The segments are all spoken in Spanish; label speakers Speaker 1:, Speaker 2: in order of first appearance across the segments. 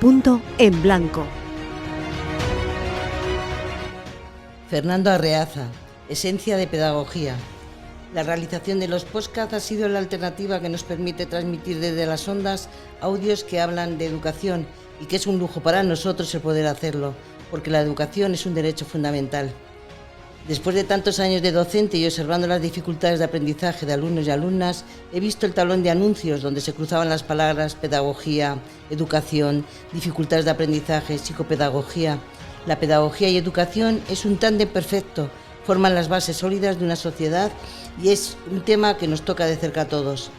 Speaker 1: Punto en blanco.
Speaker 2: Fernando Arreaza, esencia de pedagogía. La realización de los podcasts ha sido la alternativa que nos permite transmitir desde las ondas audios que hablan de educación y que es un lujo para nosotros el poder hacerlo, porque la educación es un derecho fundamental. Después de tantos años de docente y observando las dificultades de aprendizaje de alumnos y alumnas, he visto el tablón de anuncios donde se cruzaban las palabras pedagogía, educación, dificultades de aprendizaje, psicopedagogía. La pedagogía y educación es un tándem perfecto, forman las bases sólidas de una sociedad y es un tema que nos toca de cerca a todos.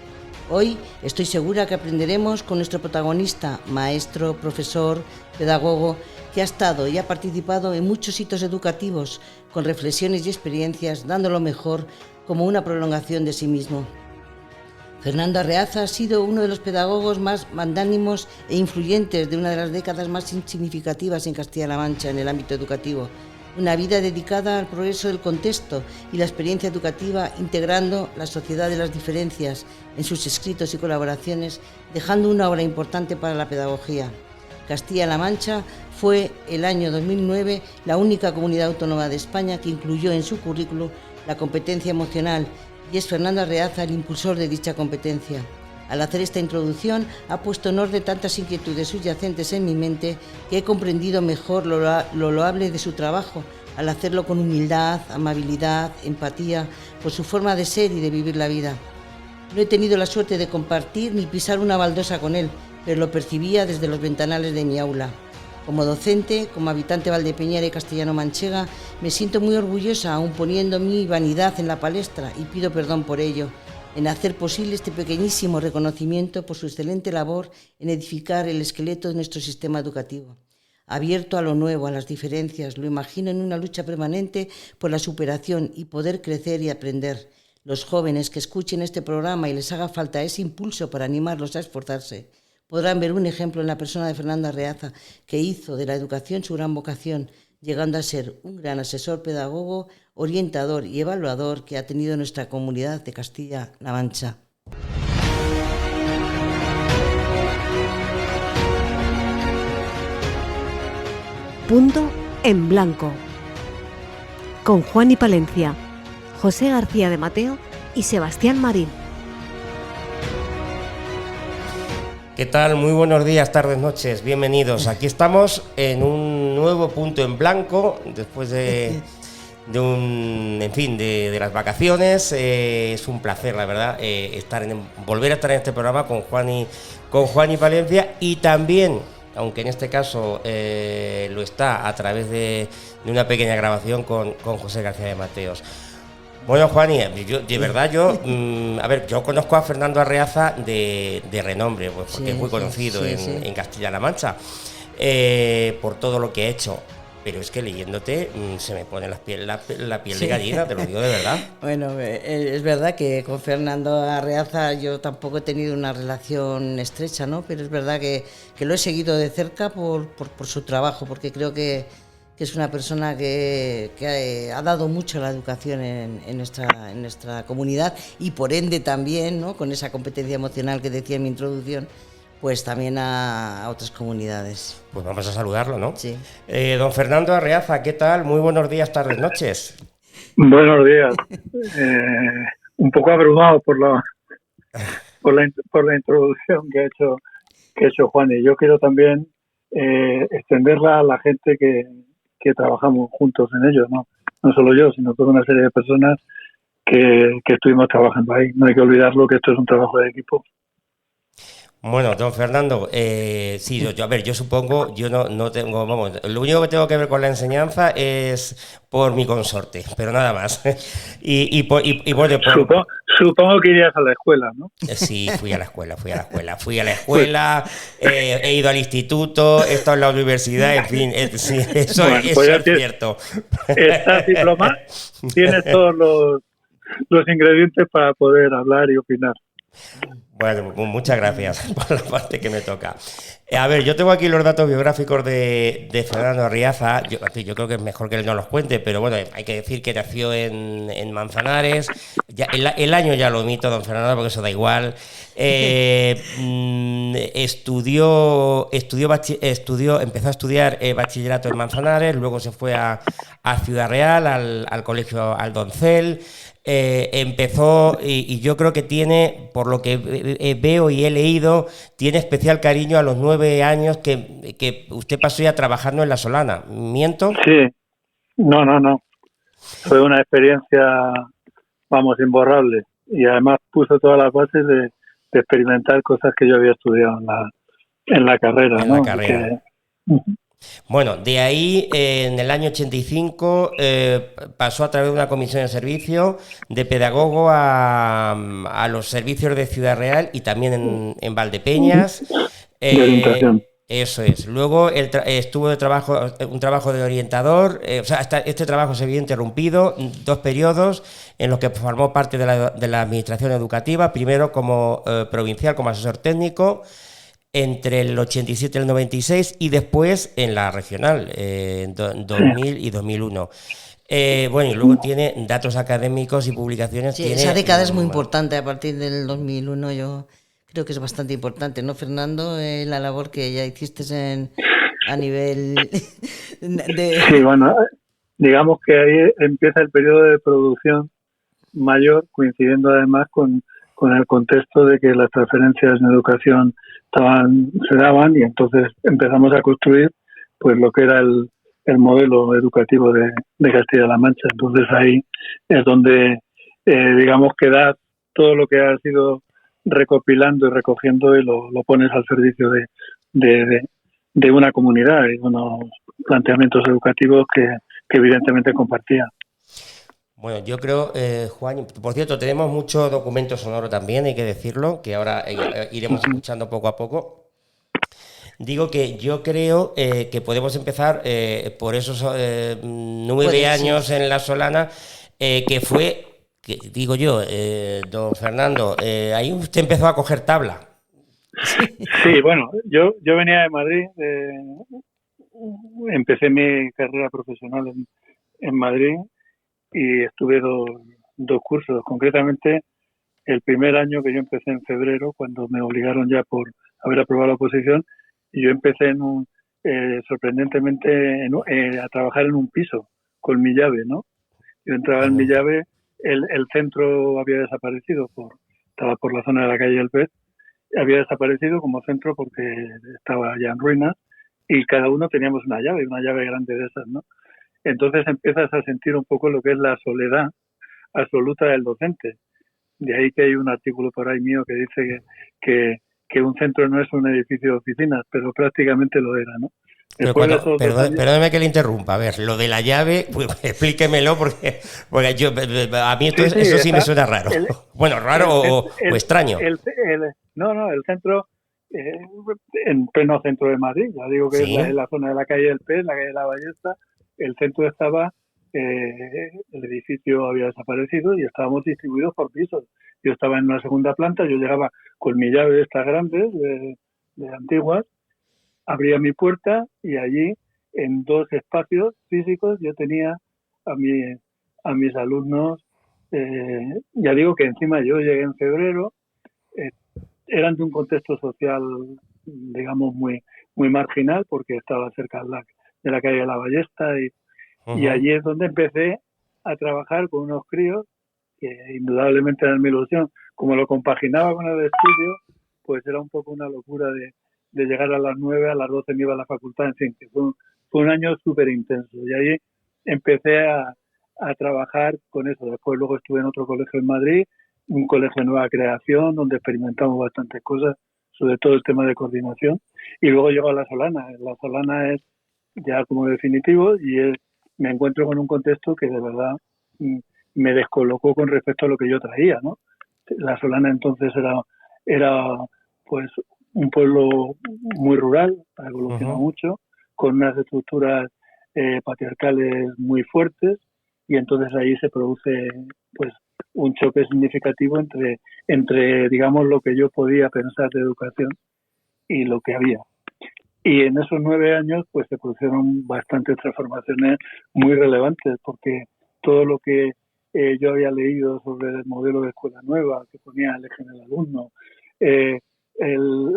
Speaker 2: Hoy estoy segura que aprenderemos con nuestro protagonista, maestro, profesor, pedagogo, que ha estado y ha participado en muchos hitos educativos, con reflexiones y experiencias, dando lo mejor como una prolongación de sí mismo. Fernando Arreaza ha sido uno de los pedagogos más magnánimos e influyentes de una de las décadas más significativas en Castilla-La Mancha en el ámbito educativo. Una vida dedicada al progreso del contexto y la experiencia educativa, integrando la sociedad de las diferencias en sus escritos y colaboraciones, dejando una obra importante para la pedagogía. Castilla-La Mancha fue el año 2009 la única comunidad autónoma de España que incluyó en su currículo la competencia emocional y es Fernando Arreaza el impulsor de dicha competencia. Al hacer esta introducción ha puesto en orden tantas inquietudes subyacentes en mi mente que he comprendido mejor lo loable de su trabajo, al hacerlo con humildad, amabilidad, empatía, por su forma de ser y de vivir la vida. No he tenido la suerte de compartir ni pisar una baldosa con él, pero lo percibía desde los ventanales de mi aula. Como docente, como habitante valdepeñara y castellano-manchega, me siento muy orgullosa, aun poniendo mi vanidad en la palestra, y pido perdón por ello, en hacer posible este pequeñísimo reconocimiento por su excelente labor en edificar el esqueleto de nuestro sistema educativo. Abierto a lo nuevo, a las diferencias, lo imagino en una lucha permanente por la superación y poder crecer y aprender. Los jóvenes que escuchen este programa y les haga falta ese impulso para animarlos a esforzarse, podrán ver un ejemplo en la persona de Fernando Arreaza, que hizo de la educación su gran vocación, llegando a ser un gran asesor pedagogo, orientador y evaluador que ha tenido nuestra comunidad de Castilla-La Mancha.
Speaker 1: Punto en blanco. Con Juan y Palencia, José García de Mateo y Sebastián Marín.
Speaker 3: ¿Qué tal? Muy buenos días, tardes, noches, bienvenidos. Aquí estamos en un nuevo punto en blanco, después de las vacaciones. Es un placer, la verdad, volver a estar en este programa con Juan y Palencia, y también, aunque en este caso lo está a través de una pequeña grabación con José García de Mateos. Bueno, Juan, yo conozco a Fernando Arreaza de renombre, pues porque es muy conocido en Castilla-La Mancha, por todo lo que ha hecho. Pero es que leyéndote se me pone la piel de gallina, te lo digo de verdad.
Speaker 2: Bueno, es verdad que con Fernando Arreaza yo tampoco he tenido una relación estrecha, ¿no? Pero es verdad que lo he seguido de cerca por su trabajo, porque creo que es una persona que ha dado mucho a la educación en nuestra comunidad y por ende también, ¿no?, con esa competencia emocional que decía en mi introducción, pues también a otras comunidades.
Speaker 3: Pues vamos a saludarlo, ¿no?
Speaker 2: Sí.
Speaker 3: Don Fernando Arreaza, ¿qué tal? Muy buenos días, tardes, noches.
Speaker 4: Buenos días. Un poco abrumado por la introducción que ha hecho Juan, y yo quiero también extenderla a la gente que trabajamos juntos en ello, no solo yo, sino toda una serie de personas que estuvimos trabajando ahí. No hay que olvidarlo, que esto es un trabajo de equipo.
Speaker 3: Bueno, don Fernando, yo supongo, yo no tengo, lo único que tengo que ver con la enseñanza es por mi consorte, pero nada más.
Speaker 4: Supongo que irías a la escuela, ¿no?
Speaker 3: Sí, fui a la escuela, he ido al instituto, he estado en la universidad, en fin, sí, eso es cierto.
Speaker 4: Estás diplomado, tienes todos los ingredientes para poder hablar y opinar.
Speaker 3: Bueno, muchas gracias por la parte que me toca. A ver, yo tengo aquí los datos biográficos de Fernando Arriaza. Yo creo que es mejor que él no los cuente, pero bueno, hay que decir que nació en Manzanares. Ya, el año ya lo omito, don Fernando, porque eso da igual. Empezó a estudiar bachillerato en Manzanares, luego se fue a Ciudad Real, al colegio al Doncel. Empezó, y yo creo que tiene, por lo que veo y he leído, tiene especial cariño a los 9 años que usted pasó ya trabajando en La Solana. ¿Miento?
Speaker 4: Sí, no. Fue una experiencia, vamos, imborrable. Y además puso todas las bases de experimentar cosas que yo había estudiado en la carrera.
Speaker 3: En
Speaker 4: ¿no?
Speaker 3: la carrera. Bueno, de ahí, en el año 85, pasó a través de una comisión de servicio de pedagogo a los servicios de Ciudad Real y también en Valdepeñas.
Speaker 4: De orientación.
Speaker 3: Eso es. Luego estuvo un trabajo de orientador. Este trabajo se había interrumpido 2 periodos en los que formó parte de la administración educativa, primero como provincial, como asesor técnico, entre el 87 y el 96, y después en la regional, en 2000 y 2001. Bueno, y luego tiene datos académicos y publicaciones.
Speaker 2: Sí, esa década es muy importante. A partir del 2001 yo creo que es bastante importante, ¿no, Fernando? La labor que ya hiciste a nivel de...
Speaker 4: Sí, bueno, digamos que ahí empieza el periodo de producción mayor, coincidiendo además con el contexto de que las transferencias en educación se daban, y entonces empezamos a construir pues lo que era el modelo educativo de Castilla-La Mancha. Entonces ahí es donde digamos que das todo lo que has ido recopilando y recogiendo y lo pones al servicio de una comunidad y unos planteamientos educativos que evidentemente compartía.
Speaker 3: Bueno, yo creo, Juan, por cierto, tenemos mucho documento sonoro también, hay que decirlo, que ahora iremos escuchando poco a poco. Digo que yo creo que podemos empezar por esos 9 años en La Solana, que fue, digo yo, don Fernando, ahí usted empezó a coger tabla.
Speaker 4: Sí, bueno, yo venía de Madrid, empecé mi carrera profesional en Madrid y estuve dos cursos. Concretamente, el primer año que yo empecé en febrero, cuando me obligaron ya por haber aprobado la oposición, y yo empecé sorprendentemente a trabajar en un piso con mi llave, ¿no? Yo entraba en mi llave, el centro había desaparecido, estaba por la zona de la calle del Pez, había desaparecido como centro porque estaba ya en ruinas, y cada uno teníamos una llave grande de esas, ¿no? Entonces empiezas a sentir un poco lo que es la soledad absoluta del docente. De ahí que hay un artículo por ahí mío que dice que un centro no es un edificio de oficinas, pero prácticamente lo era, ¿no?
Speaker 3: Perdóneme que le interrumpa. A ver, lo de la llave, pues, explíquemelo porque a mí eso sí me suena raro. O extraño.
Speaker 4: El centro, en pleno centro de Madrid, ya digo que ¿sí? Es la zona de la calle del Pez, la calle de la Ballesta. El centro estaba, el edificio había desaparecido y estábamos distribuidos por pisos. Yo estaba en una segunda planta, yo llegaba con mi llave de estas grandes, de antiguas, abría mi puerta y allí, en 2 espacios físicos, yo tenía a mis alumnos. Ya digo que encima yo llegué en febrero, eran de un contexto social, digamos, muy, muy marginal, porque estaba cerca de la calle de la Ballesta y allí es donde empecé a trabajar con unos críos que indudablemente eran mi ilusión. Como lo compaginaba con el estudio, pues era un poco una locura de llegar a las 9, a las 12 me iba a la facultad, en fin, que fue un año súper intenso. Y ahí empecé a trabajar con eso. Después luego estuve en otro colegio en Madrid, un colegio de nueva creación, donde experimentamos bastantes cosas, sobre todo el tema de coordinación. Y luego llego a La Solana. La Solana es ya como definitivo y me encuentro con un contexto que de verdad me descolocó con respecto a lo que yo traía, ¿no? La Solana entonces era pues un pueblo muy rural, ha evolucionado mucho, con unas estructuras patriarcales muy fuertes, y entonces ahí se produce pues un choque significativo entre, digamos, lo que yo podía pensar de educación y lo que había. Y en esos 9 años, pues se produjeron bastantes transformaciones muy relevantes, porque todo lo que yo había leído sobre el modelo de escuela nueva, que ponía el eje en el alumno,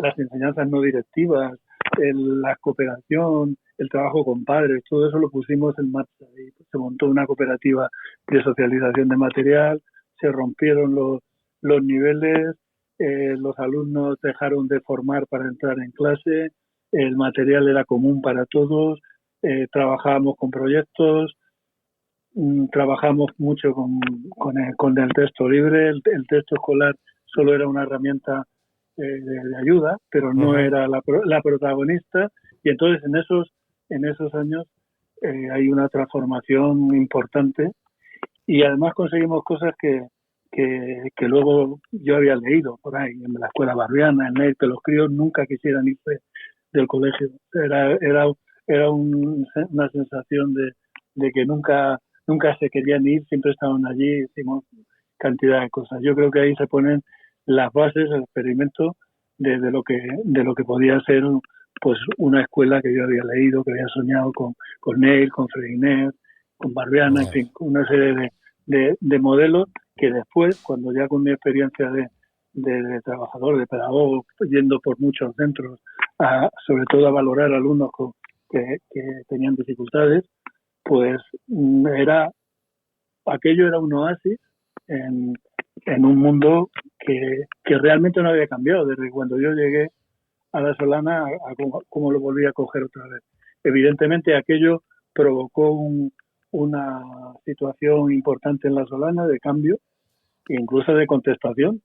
Speaker 4: las enseñanzas no directivas, la cooperación, el trabajo con padres, todo eso lo pusimos en marcha. Y se montó una cooperativa de socialización de material, se rompieron los niveles, los alumnos dejaron de formar para entrar en clase, el material era común para todos, trabajábamos con proyectos, trabajamos mucho con el texto libre, el texto escolar solo era una herramienta de ayuda, pero no era la protagonista, y entonces en esos años hay una transformación importante, y además conseguimos cosas que luego yo había leído por ahí, en la escuela barriana, en EIR, que los críos nunca quisieran irse del colegio. Era una sensación de que nunca se querían ir, siempre estaban allí, hicimos cantidad de cosas. Yo creo que ahí se ponen las bases, el experimento de lo que podía ser pues una escuela que yo había leído, que había soñado con Neil, con Freinet, con Barbiana, en fin, con una serie de modelos que después, cuando ya con mi experiencia de trabajador, de pedagogo, yendo por muchos centros, sobre todo a valorar alumnos que tenían dificultades, pues aquello era un oasis en un mundo que realmente no había cambiado desde cuando yo llegué a La Solana a cómo lo volví a coger otra vez. Evidentemente aquello provocó una situación importante en La Solana de cambio, incluso de contestación,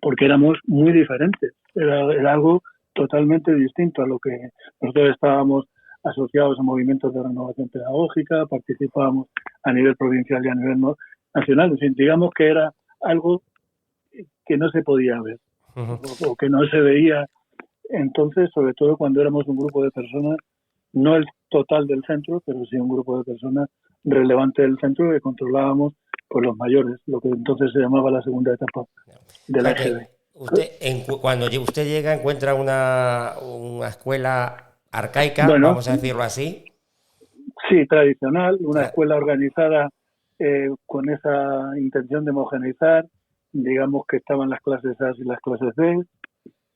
Speaker 4: porque éramos muy diferentes. Era algo totalmente distinto a lo que nosotros estábamos asociados a movimientos de renovación pedagógica, participábamos a nivel provincial y a nivel nacional. En fin, digamos que era algo que no se podía ver o que no se veía entonces, sobre todo cuando éramos un grupo de personas, no el total del centro, pero sí un grupo de personas relevante del centro que controlábamos por los mayores, lo que entonces se llamaba la segunda etapa de la EGB.
Speaker 3: Cuando usted llega, encuentra una escuela arcaica, bueno, vamos a decirlo así.
Speaker 4: Sí, tradicional, una escuela organizada con esa intención de homogeneizar. Digamos que estaban las clases A y las clases B.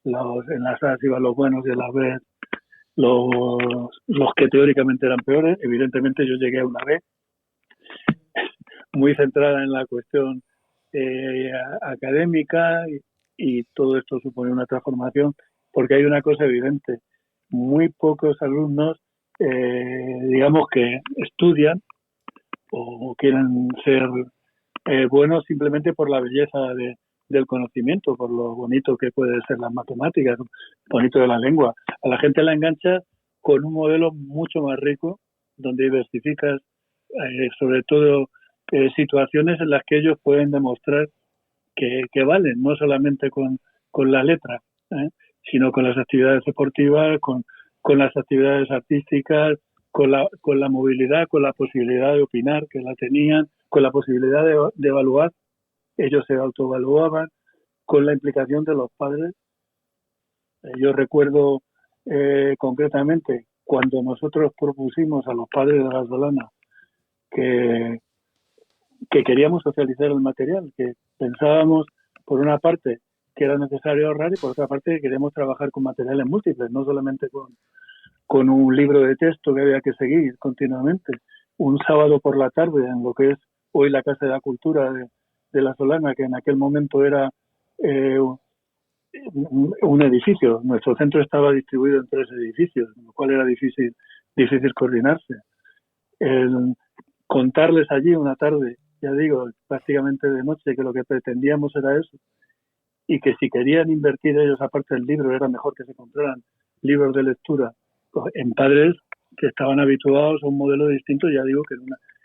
Speaker 4: En las A iban los buenos y en las B los que teóricamente eran peores. Evidentemente yo llegué a una B muy centrada en la cuestión académica y todo esto supone una transformación porque hay una cosa evidente. Muy pocos alumnos, digamos que estudian o quieren ser buenos simplemente por la belleza del conocimiento, por lo bonito que puede ser las matemáticas, bonito de la lengua. A la gente la engancha con un modelo mucho más rico, donde diversificas sobre todo situaciones en las que ellos pueden demostrar que valen, no solamente con la letra, sino con las actividades deportivas, con las actividades artísticas, con la movilidad, con la posibilidad de opinar, que la tenían, con la posibilidad de evaluar, ellos se autoevaluaban, con la implicación de los padres. Yo recuerdo concretamente cuando nosotros propusimos a los padres de La Solana que queríamos socializar el material, que pensábamos, por una parte, que era necesario ahorrar y por otra parte que queríamos trabajar con materiales múltiples, no solamente con un libro de texto que había que seguir continuamente. Un sábado por la tarde, en lo que es hoy la Casa de la Cultura de La Solana, que en aquel momento era un edificio. Nuestro centro estaba distribuido en 3 edificios, con lo cual era difícil coordinarse. Contarles allí una tarde, ya digo, prácticamente de noche, que lo que pretendíamos era eso, y que si querían invertir ellos aparte del libro, era mejor que se compraran libros de lectura en padres que estaban habituados a un modelo distinto, ya digo que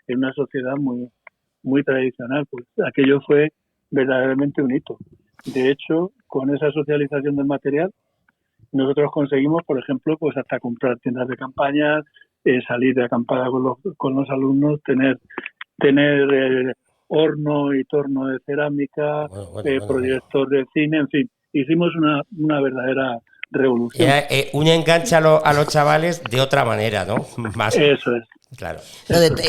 Speaker 4: en una sociedad muy, muy tradicional. Pues aquello fue verdaderamente un hito. De hecho, con esa socialización del material, nosotros conseguimos, por ejemplo, pues hasta comprar tiendas de campaña, salir de acampada con los alumnos, tener horno y torno de cerámica, proyector de cine, en fin, hicimos una verdadera revolución.
Speaker 3: Un enganche a los chavales de otra manera, ¿no? Más.
Speaker 4: Eso es.
Speaker 3: Claro.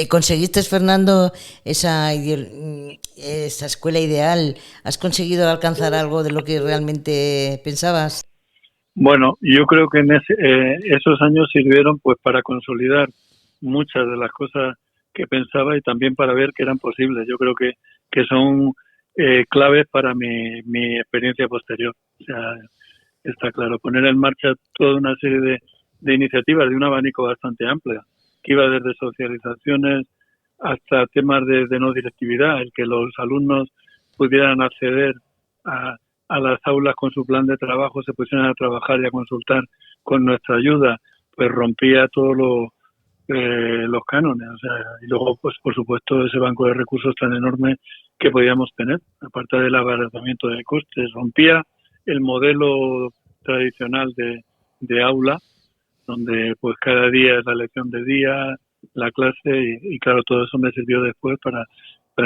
Speaker 2: ¿Conseguiste, Fernando, esa escuela ideal? ¿Has conseguido alcanzar algo de lo que realmente pensabas?
Speaker 4: Bueno, yo creo que esos años sirvieron pues para consolidar muchas de las cosas que pensaba y también para ver que eran posibles. Yo creo que son claves para mi experiencia posterior. O sea, está claro, poner en marcha toda una serie de iniciativas de un abanico bastante amplio, que iba desde socializaciones hasta temas de no directividad, el que los alumnos pudieran acceder a las aulas con su plan de trabajo, se pusieran a trabajar y a consultar con nuestra ayuda, pues rompía todos los cánones. O sea, y luego, pues por supuesto, ese banco de recursos tan enorme que podíamos tener, aparte del abaratamiento de costes, rompía el modelo tradicional de aula, donde pues cada día es la lección de día, la clase, y claro, todo eso me sirvió después para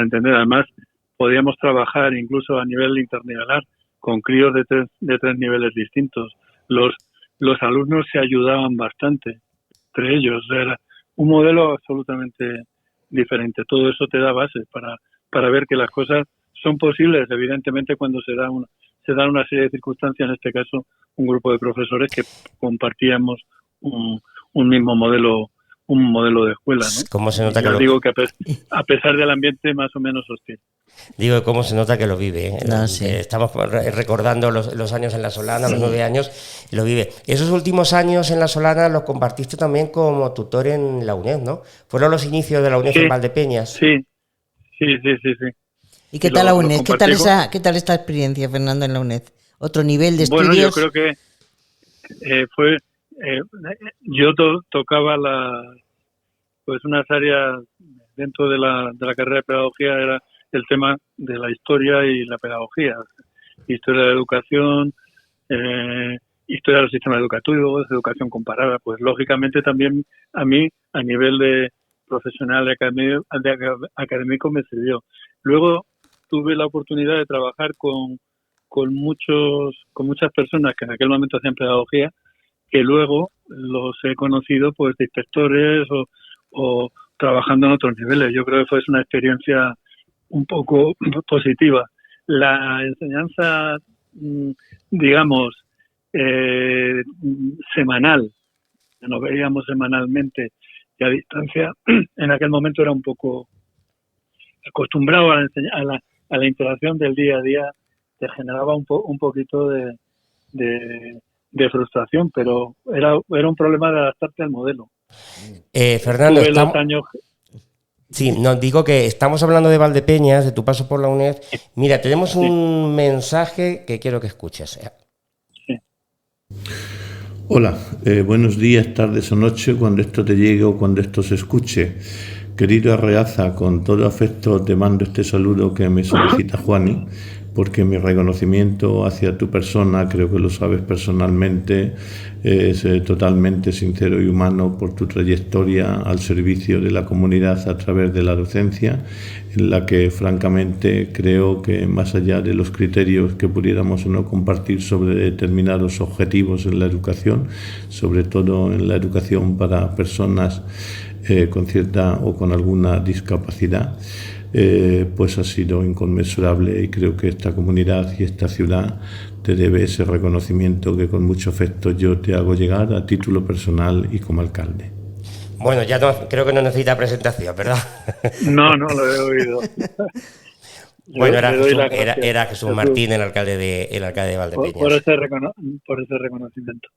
Speaker 4: entender. Además, podíamos trabajar incluso a nivel internivelar con críos de tres niveles distintos. Los alumnos se ayudaban bastante entre ellos. Era un modelo absolutamente diferente. Todo eso te da bases para ver que las cosas son posibles, evidentemente, cuando se dan una serie de circunstancias, en este caso un grupo de profesores que compartíamos un mismo modelo, un modelo de escuela, ¿no?
Speaker 3: ¿Cómo se nota
Speaker 4: digo que a pesar del ambiente más o menos hostil.
Speaker 3: Digo, cómo se nota que lo vive, ¿eh?
Speaker 2: No, sí.
Speaker 3: Estamos recordando los años en La Solana, los 9 años, lo vive. Esos últimos años en La Solana los compartiste también como tutor en la UNED, ¿no? Fueron los inicios de la UNED en Valdepeñas.
Speaker 4: Sí.
Speaker 2: ¿Y qué tal la UNED? ¿Qué tal esta experiencia, Fernando, en la UNED? ¿Otro nivel de estudios?
Speaker 4: Bueno, yo creo que fue... yo tocaba pues unas áreas dentro de la carrera de pedagogía, era el tema de la historia y la pedagogía, historia de la educación, historia de los sistemas educativos, educación comparada. Pues lógicamente también a mí, a nivel de profesional académico, me sirvió. Luego tuve la oportunidad de trabajar con muchas personas que en aquel momento hacían pedagogía, que luego los he conocido pues de inspectores o trabajando en otros niveles. Yo creo que fue una experiencia un poco positiva. La enseñanza, digamos, semanal, nos veíamos semanalmente y a distancia, en aquel momento era un poco acostumbrado a la interacción del día a día, te generaba un poquito de frustración, pero era un problema de adaptarte al modelo.
Speaker 3: Fernando, sí, nos digo que estamos hablando de Valdepeñas, de tu paso por la UNED. Mira, tenemos un mensaje que quiero que escuches.
Speaker 4: Sí.
Speaker 5: Hola, buenos días, tardes o noches, cuando esto te llegue o cuando esto se escuche. Querido Arreaza, con todo afecto te mando este saludo que me solicita Juani, porque mi reconocimiento hacia tu persona, creo que lo sabes personalmente, es totalmente sincero y humano por tu trayectoria al servicio de la comunidad a través de la docencia, en la que francamente creo que más allá de los criterios que pudiéramos o no compartir sobre determinados objetivos en la educación, sobre todo en la educación para personas con cierta o con alguna discapacidad, pues ha sido inconmensurable, y creo que esta comunidad y esta ciudad te debe ese reconocimiento que con mucho afecto yo te hago llegar a título personal y como alcalde.
Speaker 3: Bueno, ya creo que no necesita presentación, ¿verdad?
Speaker 4: No lo he oído.
Speaker 3: Bueno, era Jesús Martín, el alcalde de Valdepeñas.
Speaker 4: Por ese reconocimiento.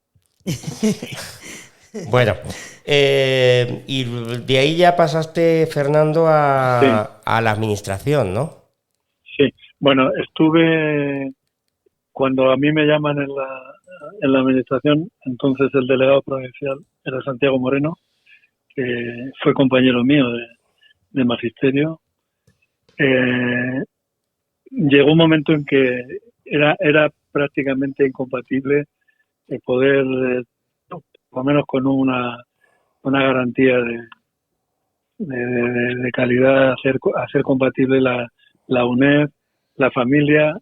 Speaker 3: Bueno, y de ahí ya pasaste, Fernando, a la administración, ¿no? Sí,
Speaker 4: bueno, estuve, cuando a mí me llaman en la administración, entonces el delegado provincial era Santiago Moreno, que fue compañero mío de magisterio. Llegó un momento en que era prácticamente incompatible el poder, por lo menos con una garantía de calidad, hacer compatible la UNED, la familia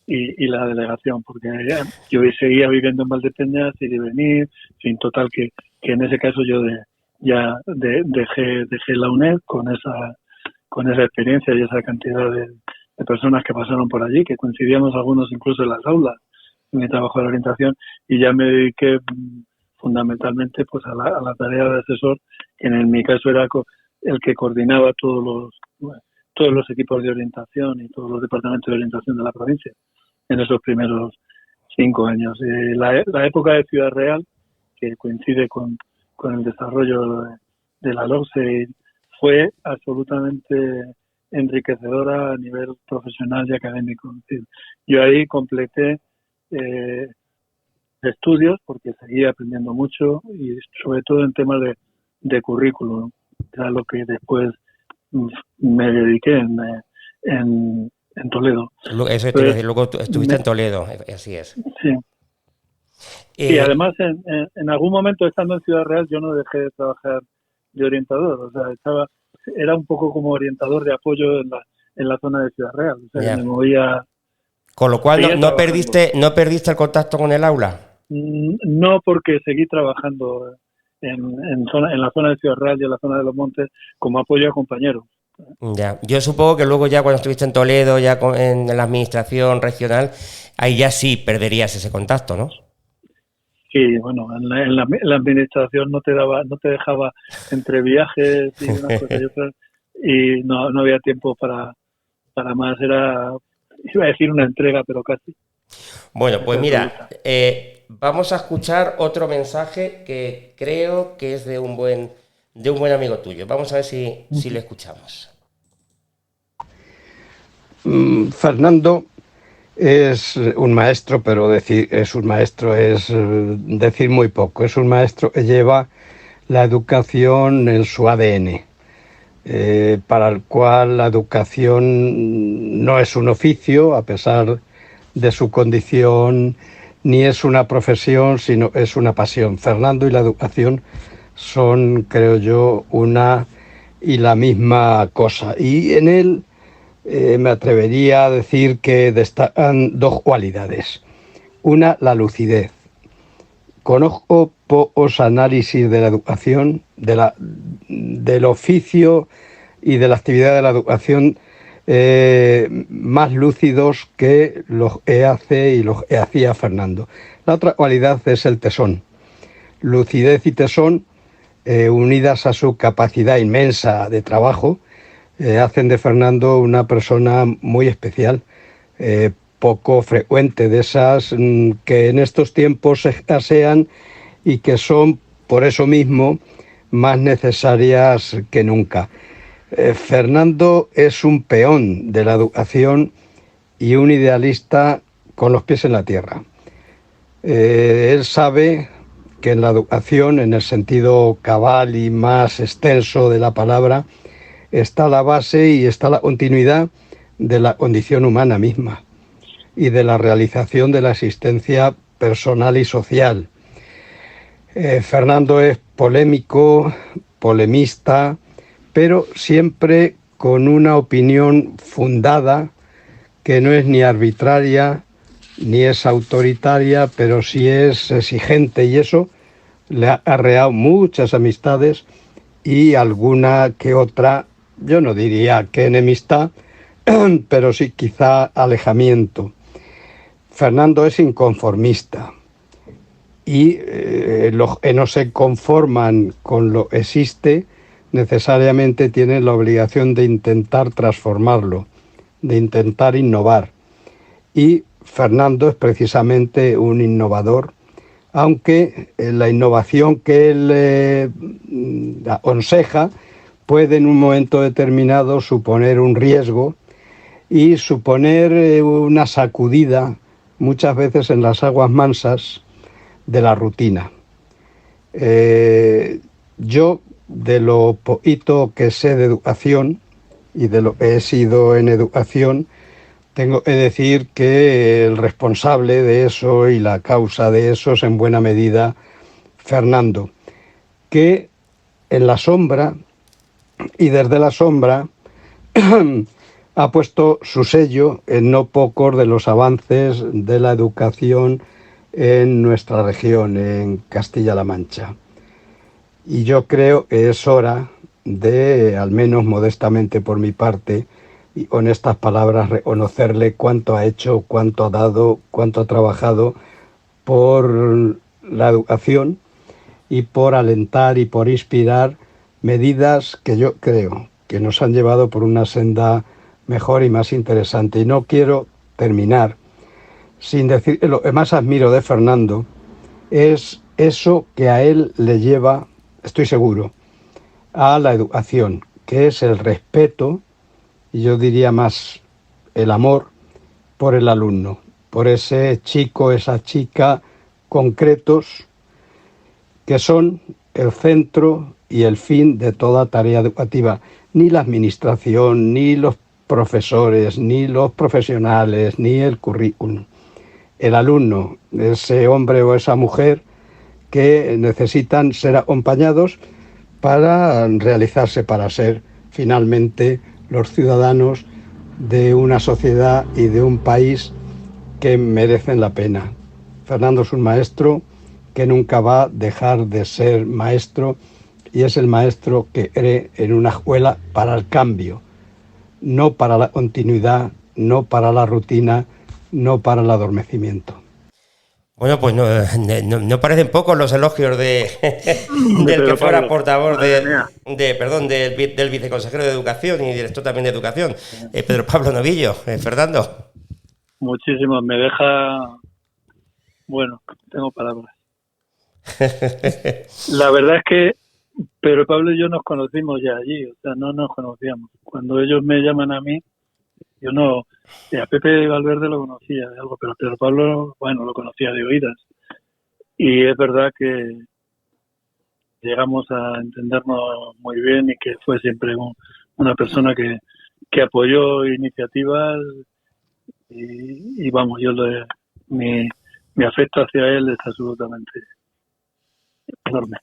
Speaker 4: y la delegación, porque yo seguía viviendo en Valdepeñas, ir y venir, sin total que en ese caso yo dejé la UNED con esa experiencia y esa cantidad de personas que pasaron por allí, que coincidíamos algunos incluso en las aulas, en mi trabajo de orientación, y ya me dediqué fundamentalmente pues a la tarea de asesor, que en mi caso era el que coordinaba todos los equipos de orientación y todos los departamentos de orientación de la provincia en esos primeros 5 años. La época de Ciudad Real, que coincide con el desarrollo de la LOCSE, fue absolutamente enriquecedora a nivel profesional y académico. Es decir, yo ahí completé estudios porque seguía aprendiendo mucho y sobre todo en temas de currículum, que era lo que después me dediqué en Toledo.
Speaker 3: Eso te iba a decir, luego estuviste en Toledo, así es.
Speaker 4: Sí. Y además, en algún momento estando en Ciudad Real, yo no dejé de trabajar de orientador. O sea, era un poco como orientador de apoyo en la zona de Ciudad Real. O sea, me movía.
Speaker 3: Con lo cual, ¿no perdiste el contacto con el aula?
Speaker 4: No, porque seguí trabajando en la zona de Ciudad Real y en la zona de los Montes como apoyo a compañeros.
Speaker 3: Ya, yo supongo que luego ya cuando estuviste en Toledo, ya en la administración regional, ahí ya sí perderías ese contacto, ¿no?
Speaker 4: Sí, bueno, en la administración no te dejaba entre viajes y unas cosas y otras, y no había tiempo para más. Iba a decir una entrega, pero casi.
Speaker 3: Bueno, pues mira, vamos a escuchar otro mensaje que creo que es de un buen amigo tuyo. Vamos a ver si le escuchamos.
Speaker 6: Fernando es un maestro, pero decir es decir muy poco. Es un maestro que lleva la educación en su ADN, para el cual la educación no es un oficio, a pesar de su condición, ni es una profesión, sino es una pasión. Fernando y la educación son, creo yo, una y la misma cosa. Y en él me atrevería a decir que destacan 2 cualidades. Una, la lucidez. Conozco pocos análisis de la educación, del oficio y de la actividad de la educación más lúcidos que los que hace y los que hacía Fernando. La otra cualidad es el tesón. Lucidez y tesón, unidas a su capacidad inmensa de trabajo, hacen de Fernando una persona muy especial, poco frecuente, de esas que en estos tiempos escasean y que son, por eso mismo, más necesarias que nunca. Fernando es un peón de la educación y un idealista con los pies en la tierra. Él sabe que en la educación, en el sentido cabal y más extenso de la palabra, está la base y está la continuidad de la condición humana misma y de la realización de la existencia personal y social. Fernando es polémico, polemista, pero siempre con una opinión fundada, que no es ni arbitraria ni es autoritaria, pero sí es exigente, y eso le ha arreado muchas amistades y alguna que otra, yo no diría que enemistad, pero sí quizá alejamiento. Fernando es inconformista y los que no se conforman con lo que existe necesariamente tienen la obligación de intentar transformarlo, de intentar innovar. Y Fernando es precisamente un innovador, aunque la innovación que él aconseja puede en un momento determinado suponer un riesgo y suponer una sacudida, muchas veces en las aguas mansas de la rutina. Yo, de lo poquito que sé de educación y de lo que he sido en educación, tengo que decir que el responsable de eso y la causa de eso es en buena medida Fernando, que en la sombra y desde la sombra ha puesto su sello en no pocos de los avances de la educación en nuestra región, en Castilla-La Mancha. Y yo creo que es hora de, al menos modestamente por mi parte, y con estas palabras, reconocerle cuánto ha hecho, cuánto ha dado, cuánto ha trabajado por la educación y por alentar y por inspirar medidas que yo creo que nos han llevado por una senda mejor y más interesante. Y no quiero terminar sin decir que lo que más admiro de Fernando es eso que a él le lleva, estoy seguro, a la educación, que es el respeto, y yo diría más el amor por el alumno, por ese chico, esa chica concretos que son el centro y el fin de toda tarea educativa. Ni la administración, ni los profesores, ni los profesionales, ni el currículum. El alumno, ese hombre o esa mujer que necesitan ser acompañados para realizarse, para ser finalmente los ciudadanos de una sociedad y de un país que merecen la pena. Fernando es un maestro que nunca va a dejar de ser maestro, y es el maestro que cree en una escuela para el cambio, no para la continuidad, no para la rutina, no para el adormecimiento.
Speaker 3: Bueno, pues no parecen pocos los elogios del que fuera portavoz del viceconsejero de Educación y director también de Educación, Pedro Pablo Novillo. Fernando.
Speaker 4: Muchísimos, me deja... Bueno, tengo palabras. La verdad es que Pedro Pablo y yo nos conocimos ya allí, o sea, no nos conocíamos. Cuando ellos me llaman a mí, yo no... A Pepe Valverde lo conocía de algo, pero a Pedro Pablo, bueno, lo conocía de oídas. Y es verdad que llegamos a entendernos muy bien y que fue siempre una persona que apoyó iniciativas y vamos, mi afecto hacia él es absolutamente enorme.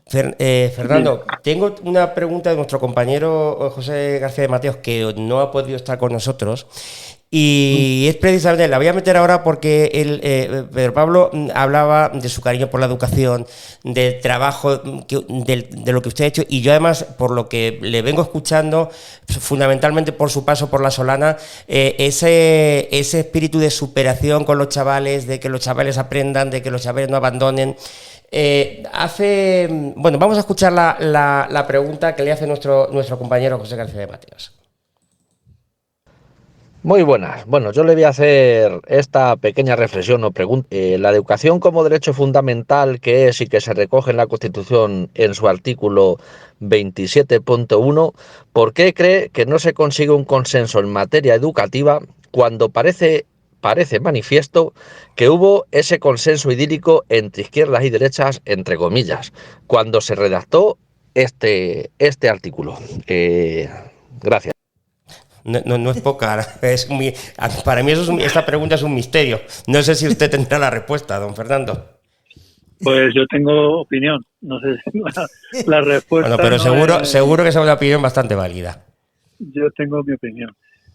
Speaker 3: Fernando, tengo una pregunta de nuestro compañero José García de Mateos, que no ha podido estar con nosotros, y es precisamente, la voy a meter ahora porque Pedro Pablo hablaba de su cariño por la educación, del trabajo, de lo que usted ha hecho, y yo además, por lo que le vengo escuchando, fundamentalmente por su paso por La Solana, ese espíritu de superación con los chavales, de que los chavales aprendan, de que los chavales no abandonen. Bueno, vamos a escuchar la pregunta que le hace nuestro compañero José García de Mateos.
Speaker 7: Muy buenas. Bueno, yo le voy a hacer esta pequeña reflexión o pregunta. La educación como derecho fundamental que es y que se recoge en la Constitución en su artículo 27.1, ¿por qué cree que no se consigue un consenso en materia educativa cuando parece manifiesto que hubo ese consenso idílico entre izquierdas y derechas, entre comillas, cuando se redactó este artículo? Gracias.
Speaker 3: No es poca, para mí esta pregunta es un misterio. No sé si usted tendrá la respuesta, don Fernando.
Speaker 4: Pues yo tengo opinión, no sé si la respuesta...
Speaker 3: Bueno, pero seguro que es una opinión bastante válida.
Speaker 4: Yo tengo mi opinión.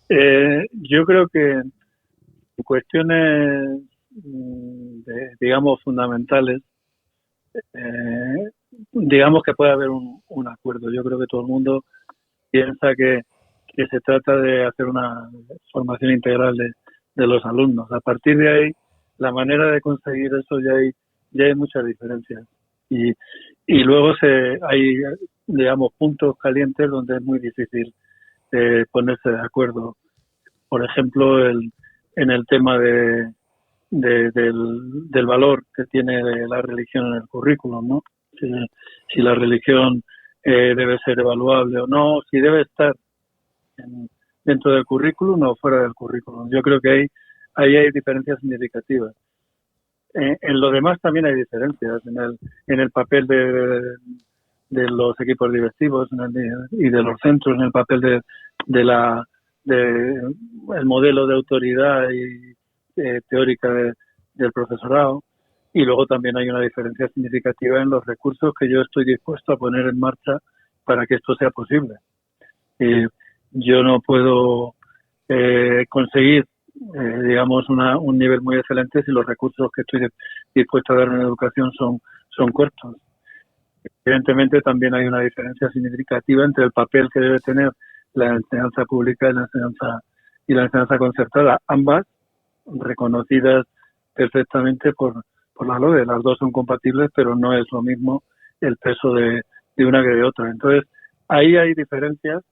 Speaker 4: Yo creo que cuestiones, digamos, fundamentales, digamos que puede haber un acuerdo. Yo creo que todo el mundo piensa que se trata de hacer una formación integral de los alumnos. A partir de ahí, la manera de conseguir eso ya hay muchas diferencias. Y luego hay, digamos, puntos calientes donde es muy difícil ponerse de acuerdo. Por ejemplo, en el tema del valor que tiene la religión en el currículum, ¿no? Si la religión debe ser evaluable o no, si debe estar dentro del currículum o fuera del currículum. Yo creo que ahí hay diferencias significativas. En lo demás también hay diferencias en el papel de los equipos directivos y de los centros, en el papel de el modelo de autoridad y teórica del profesorado. y luego también hay una diferencia significativa en los recursos que yo estoy dispuesto a poner en marcha para que esto sea posible. Yo no puedo conseguir, digamos, un nivel muy excelente si los recursos que estoy dispuesto a dar en educación son cortos. Evidentemente también hay una diferencia significativa entre el papel que debe tener la enseñanza pública y la enseñanza concertada, ambas reconocidas perfectamente por la LOE. Las dos son compatibles, pero no es lo mismo el peso de una que de otra. Entonces, ahí hay diferencias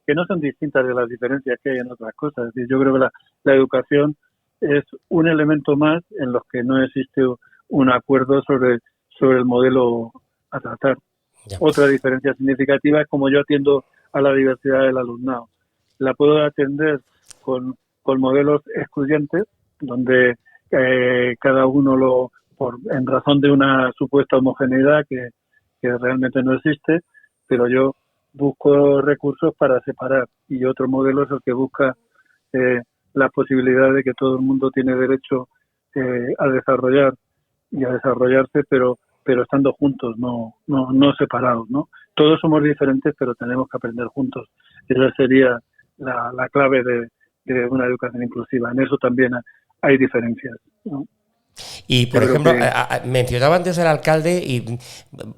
Speaker 4: que no son distintas de las diferencias que hay en otras cosas. Es decir, yo creo que la educación es un elemento más en los que no existe un acuerdo sobre el modelo a tratar.
Speaker 3: Ya.
Speaker 4: Otra diferencia significativa es cómo yo atiendo a la diversidad del alumnado. La puedo atender con modelos excluyentes, donde cada uno en razón de una supuesta homogeneidad que realmente no existe, pero yo busco recursos para separar, y otro modelo es el que busca la posibilidad de que todo el mundo tiene derecho a desarrollar y a desarrollarse, pero estando juntos, no separados, ¿no? Todos somos diferentes, pero tenemos que aprender juntos. Esa sería la clave de una educación inclusiva. En eso también hay diferencias, ¿no?
Speaker 3: Y, por ejemplo, mencionaba antes el alcalde, y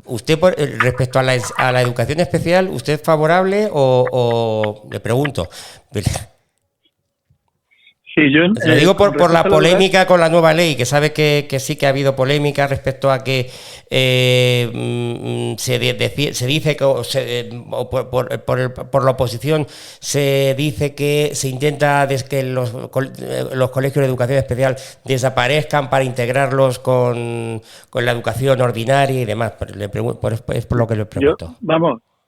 Speaker 3: usted, respecto a la educación especial, ¿usted es favorable o le pregunto?
Speaker 4: Sí, yo
Speaker 3: Lo digo por la polémica con la nueva ley, que sabe que sí que ha habido polémica respecto a que se dice que por la oposición se dice que se intenta que los colegios de educación especial desaparezcan para integrarlos con la educación ordinaria y demás. Es por lo que le pregunto.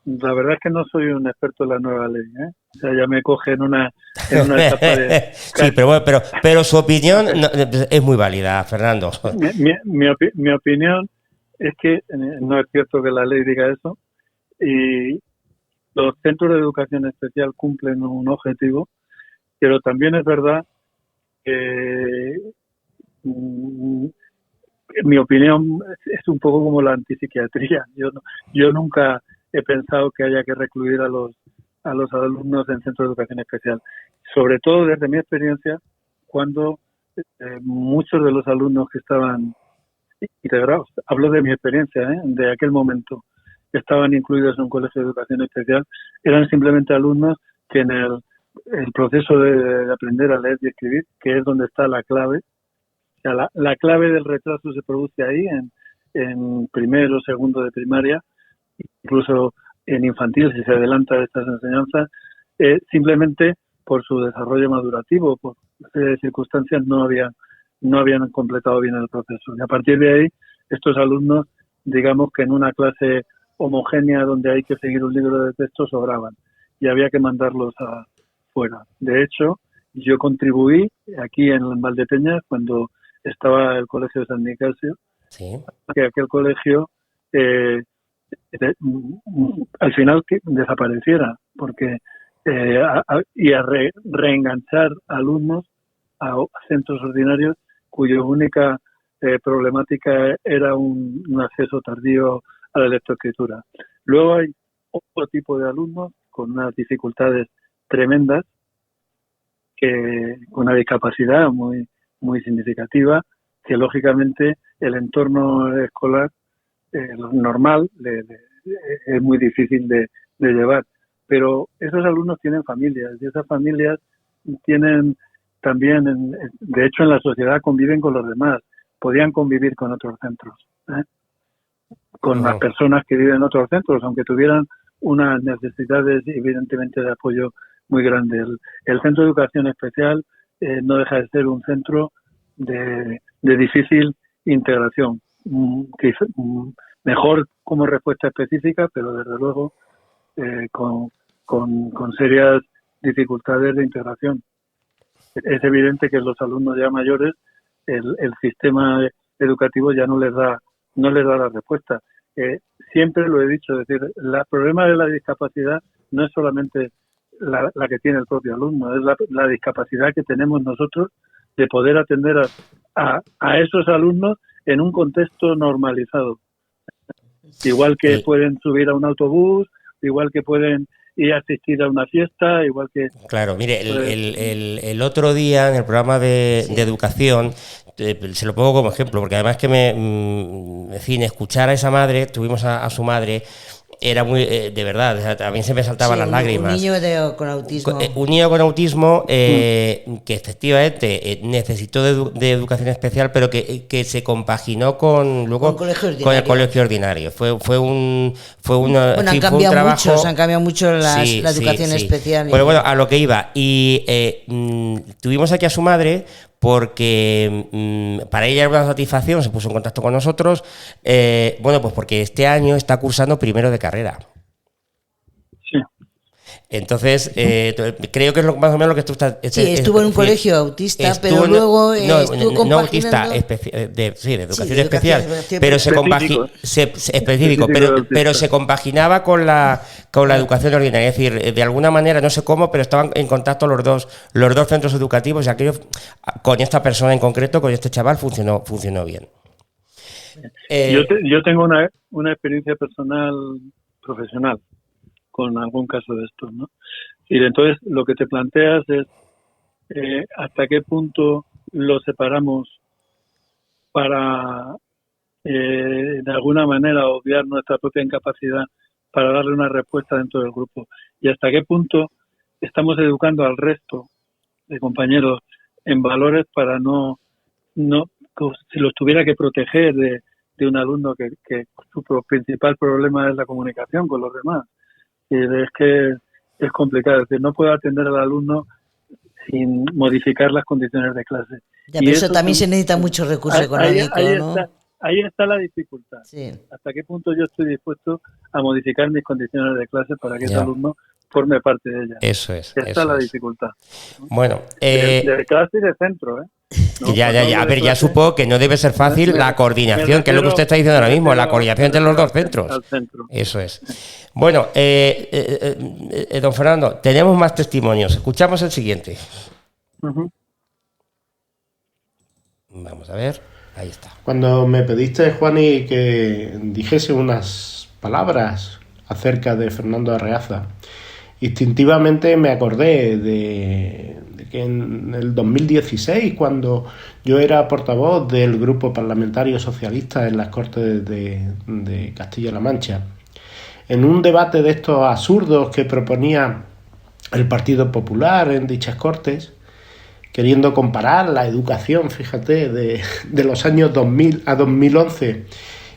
Speaker 4: La verdad es que no soy un experto en la nueva ley, ¿eh? O sea, ya me coge en una etapa de...
Speaker 3: Sí, pero su opinión es muy válida, Fernando.
Speaker 4: Mi opinión es que no es cierto que la ley diga eso, y los centros de educación especial cumplen un objetivo, pero también es verdad que mi opinión es un poco como la antipsiquiatría. Yo nunca he pensado que haya que recluir a los alumnos en centros de educación especial, sobre todo desde mi experiencia, cuando muchos de los alumnos que estaban integrados, hablo de mi experiencia, de aquel momento, que estaban incluidos en un colegio de educación especial, eran simplemente alumnos que en el proceso de aprender a leer y escribir, que es donde está la clave, o sea, la clave del retraso se produce ahí, en primero o segundo de primaria, incluso en infantil, si se adelanta de estas enseñanzas, simplemente por su desarrollo madurativo, por circunstancias no habían completado bien el proceso. Y a partir de ahí, estos alumnos, digamos que en una clase homogénea donde hay que seguir un libro de texto, sobraban y había que mandarlos afuera. De hecho, yo contribuí aquí en Valdepeñas, cuando estaba el colegio de San Nicasio,
Speaker 3: sí,
Speaker 4: que aquel colegio al final que desapareciera, porque reenganchar alumnos a centros ordinarios cuya única problemática era un acceso tardío a la lectoescritura. Luego hay otro tipo de alumnos con unas dificultades tremendas, con una discapacidad muy, muy significativa, que lógicamente el entorno escolar normal es muy difícil de llevar. Pero esos alumnos tienen familias, y esas familias tienen también, de hecho en la sociedad conviven con los demás, podían convivir con otros centros, con las personas que viven en otros centros, aunque tuvieran unas necesidades evidentemente de apoyo muy grandes. El centro de educación especial no deja de ser un centro de difícil integración, mejor como respuesta específica, pero desde luego con serias dificultades de integración. Es evidente que los alumnos ya mayores el sistema educativo ya no les da la respuesta. Siempre lo he dicho, es decir, el problema de la discapacidad no es solamente la que tiene el propio alumno, es la discapacidad que tenemos nosotros de poder atender a esos alumnos en un contexto normalizado. Igual que pueden subir a un autobús, igual que pueden ir a asistir a una fiesta, igual que...
Speaker 3: Claro, mire, el otro día en el programa de educación, se lo pongo como ejemplo, porque además que en fin, escuchar a esa madre, tuvimos a su madre, era muy, de verdad, o sea, también se me saltaban las lágrimas.
Speaker 2: Un niño con autismo.
Speaker 3: Un niño con autismo que efectivamente necesitó de educación especial, pero que se compaginó con el colegio ordinario. Fue un
Speaker 2: han cambiado trabajo. Han cambiado mucho la educación especial.
Speaker 3: Pero bueno, a lo que iba. Y tuvimos aquí a su madre, porque para ella era una satisfacción, se puso en contacto con nosotros, pues porque este año está cursando primero de carrera.
Speaker 4: Sí.
Speaker 3: Entonces, creo que es más o menos lo que tú estás...
Speaker 2: estuvo en un colegio autista, pero luego estuvo
Speaker 3: no autista, de educación especial, pero pero se compaginaba con la educación ordinaria. Es decir, de alguna manera, no sé cómo, pero estaban en contacto los dos centros educativos, y aquello con esta persona en concreto, con este chaval, funcionó bien.
Speaker 4: Yo tengo una experiencia personal, profesional, con algún caso de estos, ¿no? Y entonces lo que te planteas es hasta qué punto lo separamos para de alguna manera obviar nuestra propia incapacidad para darle una respuesta dentro del grupo, y hasta qué punto estamos educando al resto de compañeros en valores para no si los tuviera que proteger de un alumno que su principal problema es la comunicación con los demás. Y es que es complicado, es decir, no puedo atender al alumno sin modificar las condiciones de clase.
Speaker 2: Ya, pero eso también se necesita mucho recurso económico, ¿no?
Speaker 4: Ahí está la dificultad.
Speaker 2: Sí.
Speaker 4: ¿Hasta qué punto yo estoy dispuesto a modificar mis condiciones de clase para que ese alumno forme parte de ella?
Speaker 3: Eso es.
Speaker 4: Esta es la dificultad.
Speaker 3: Bueno,
Speaker 4: de clase y de centro, ¿eh?
Speaker 3: No, ya. A ver, ya supongo que no debe ser fácil la coordinación, que es lo que usted está diciendo ahora mismo, la coordinación entre los dos centros.
Speaker 4: Al centro.
Speaker 3: Eso es. Bueno, don Fernando, tenemos más testimonios. Escuchamos el siguiente.
Speaker 4: Uh-huh.
Speaker 3: Vamos a ver. Ahí está.
Speaker 8: Cuando me pediste, Juani, que dijese unas palabras acerca de Fernando Arreaza, instintivamente me acordé de que en el 2016, cuando yo era portavoz del Grupo Parlamentario Socialista en las Cortes de Castilla-La Mancha, en un debate de estos absurdos que proponía el Partido Popular en dichas Cortes, queriendo comparar la educación, fíjate, de los años 2000 a 2011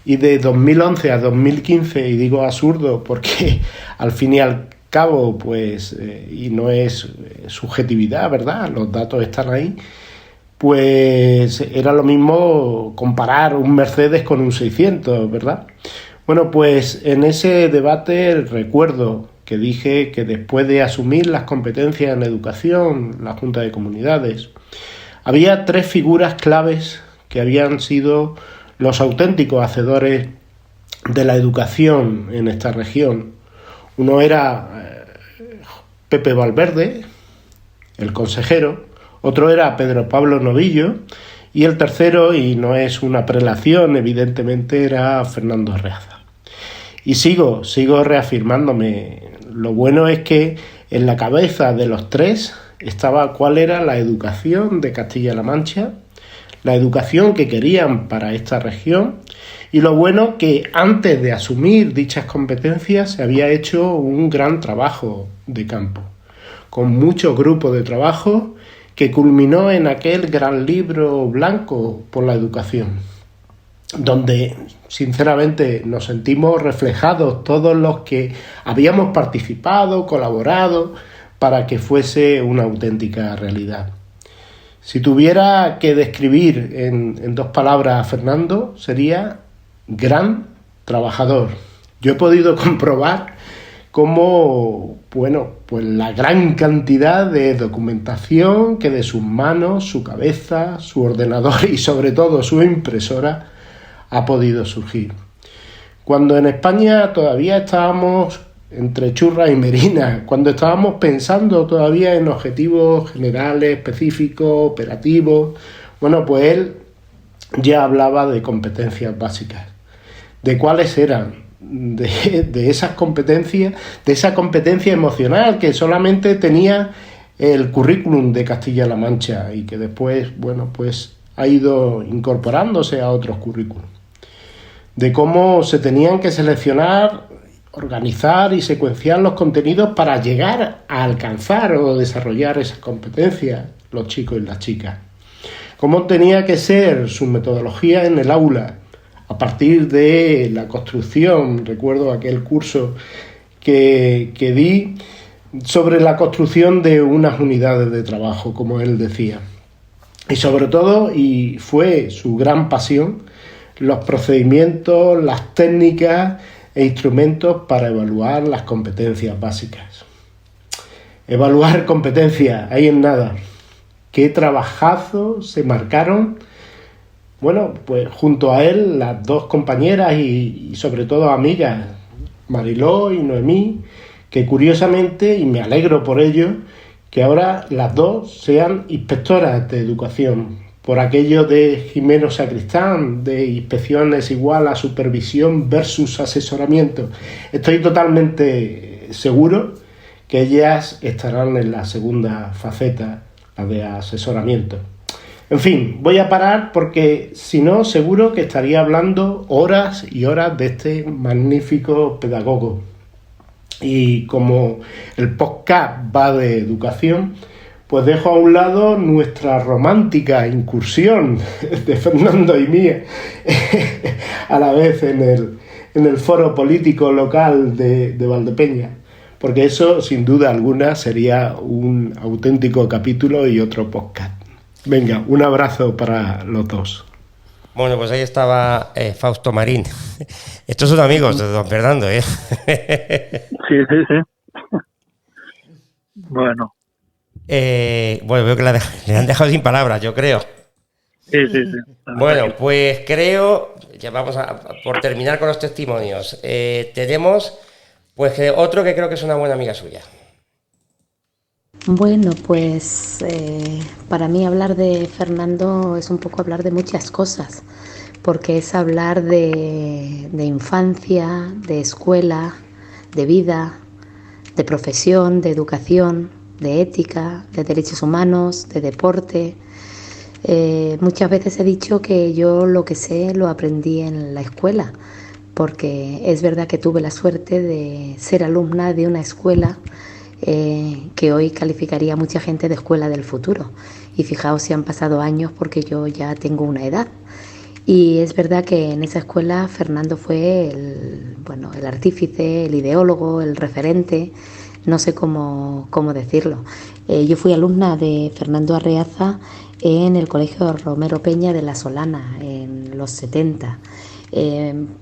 Speaker 8: y de 2011 a 2015, y digo absurdo porque al fin y al cabo, pues, y no es subjetividad, ¿verdad? Los datos están ahí, pues era lo mismo comparar un Mercedes con un 600, ¿verdad? Bueno, pues en ese debate recuerdo que dije que después de asumir las competencias en educación, la Junta de Comunidades, había tres figuras claves que habían sido los auténticos hacedores de la educación en esta región. Uno era Pepe Valverde, el consejero, otro era Pedro Pablo Novillo, y el tercero, y no es una prelación, evidentemente, era Fernando Arreaza. Y sigo reafirmándome. Lo bueno es que en la cabeza de los tres estaba cuál era la educación de Castilla-La Mancha, la educación que querían para esta región, y lo bueno que antes de asumir dichas competencias se había hecho un gran trabajo de campo, con muchos grupos de trabajo que culminó en aquel gran libro blanco por la educación, donde sinceramente nos sentimos reflejados todos los que habíamos participado, colaborado, para que fuese una auténtica realidad. Si tuviera que describir en dos palabras a Fernando, sería gran trabajador. Yo he podido comprobar cómo, pues la gran cantidad de documentación que de sus manos, su cabeza, su ordenador y sobre todo su impresora ha podido surgir. Cuando en España todavía estábamos entre churras y merinas, cuando estábamos pensando todavía en objetivos generales, específicos, operativos, pues él ya hablaba de competencias básicas. ¿De cuáles eran? De esas competencias, de esa competencia emocional que solamente tenía el currículum de Castilla-La Mancha y que después, bueno, pues ha ido incorporándose a otros currículums. De cómo se tenían que seleccionar, organizar y secuenciar los contenidos para llegar a alcanzar o desarrollar esas competencias, los chicos y las chicas. Cómo tenía que ser su metodología en el aula, a partir de la construcción. Recuerdo aquel curso que di sobre la construcción de unas unidades de trabajo, como él decía. Y sobre todo, y fue su gran pasión, los procedimientos, las técnicas e instrumentos para evaluar las competencias básicas. Evaluar competencias, ahí en nada. Qué trabajazo se marcaron. Bueno, pues junto a él, las dos compañeras y sobre todo amigas, Mariló y Noemí, que curiosamente, y me alegro por ello, que ahora las dos sean inspectoras de educación. Por aquello de Jimeno Sacristán, de inspección es igual a supervisión versus asesoramiento. Estoy totalmente seguro que ellas estarán en la segunda faceta, la de asesoramiento. En fin, voy a parar porque si no, seguro que estaría hablando horas y horas de este magnífico pedagogo. Y como el podcast va de educación, pues dejo a un lado nuestra romántica incursión de Fernando y mía a la vez en el foro político local de Valdepeñas, porque eso sin duda alguna sería un auténtico capítulo y otro podcast. Venga, un abrazo para los dos.
Speaker 3: Bueno, pues ahí estaba Fausto Marín. Estos son amigos de don Fernando, ¿eh?
Speaker 4: Sí. Bueno.
Speaker 3: Bueno, veo que le han dejado sin palabras, yo creo.
Speaker 4: Sí.
Speaker 3: Bueno, pues creo, ya vamos por terminar con los testimonios. Tenemos pues otro que creo que es una buena amiga suya.
Speaker 9: Bueno, pues para mí hablar de Fernando es un poco hablar de muchas cosas, porque es hablar de infancia, de escuela, de vida, de profesión, de educación, de ética, de derechos humanos, de deporte. Muchas veces he dicho que yo lo que sé lo aprendí en la escuela, porque es verdad que tuve la suerte de ser alumna de una escuela que hoy calificaría a mucha gente de escuela del futuro. Y fijaos si han pasado años, porque yo ya tengo una edad. Y es verdad que en esa escuela Fernando fue el artífice, el ideólogo, el referente, no sé cómo decirlo. Yo fui alumna de Fernando Arreaza en el Colegio Romero Peña de La Solana en los 70.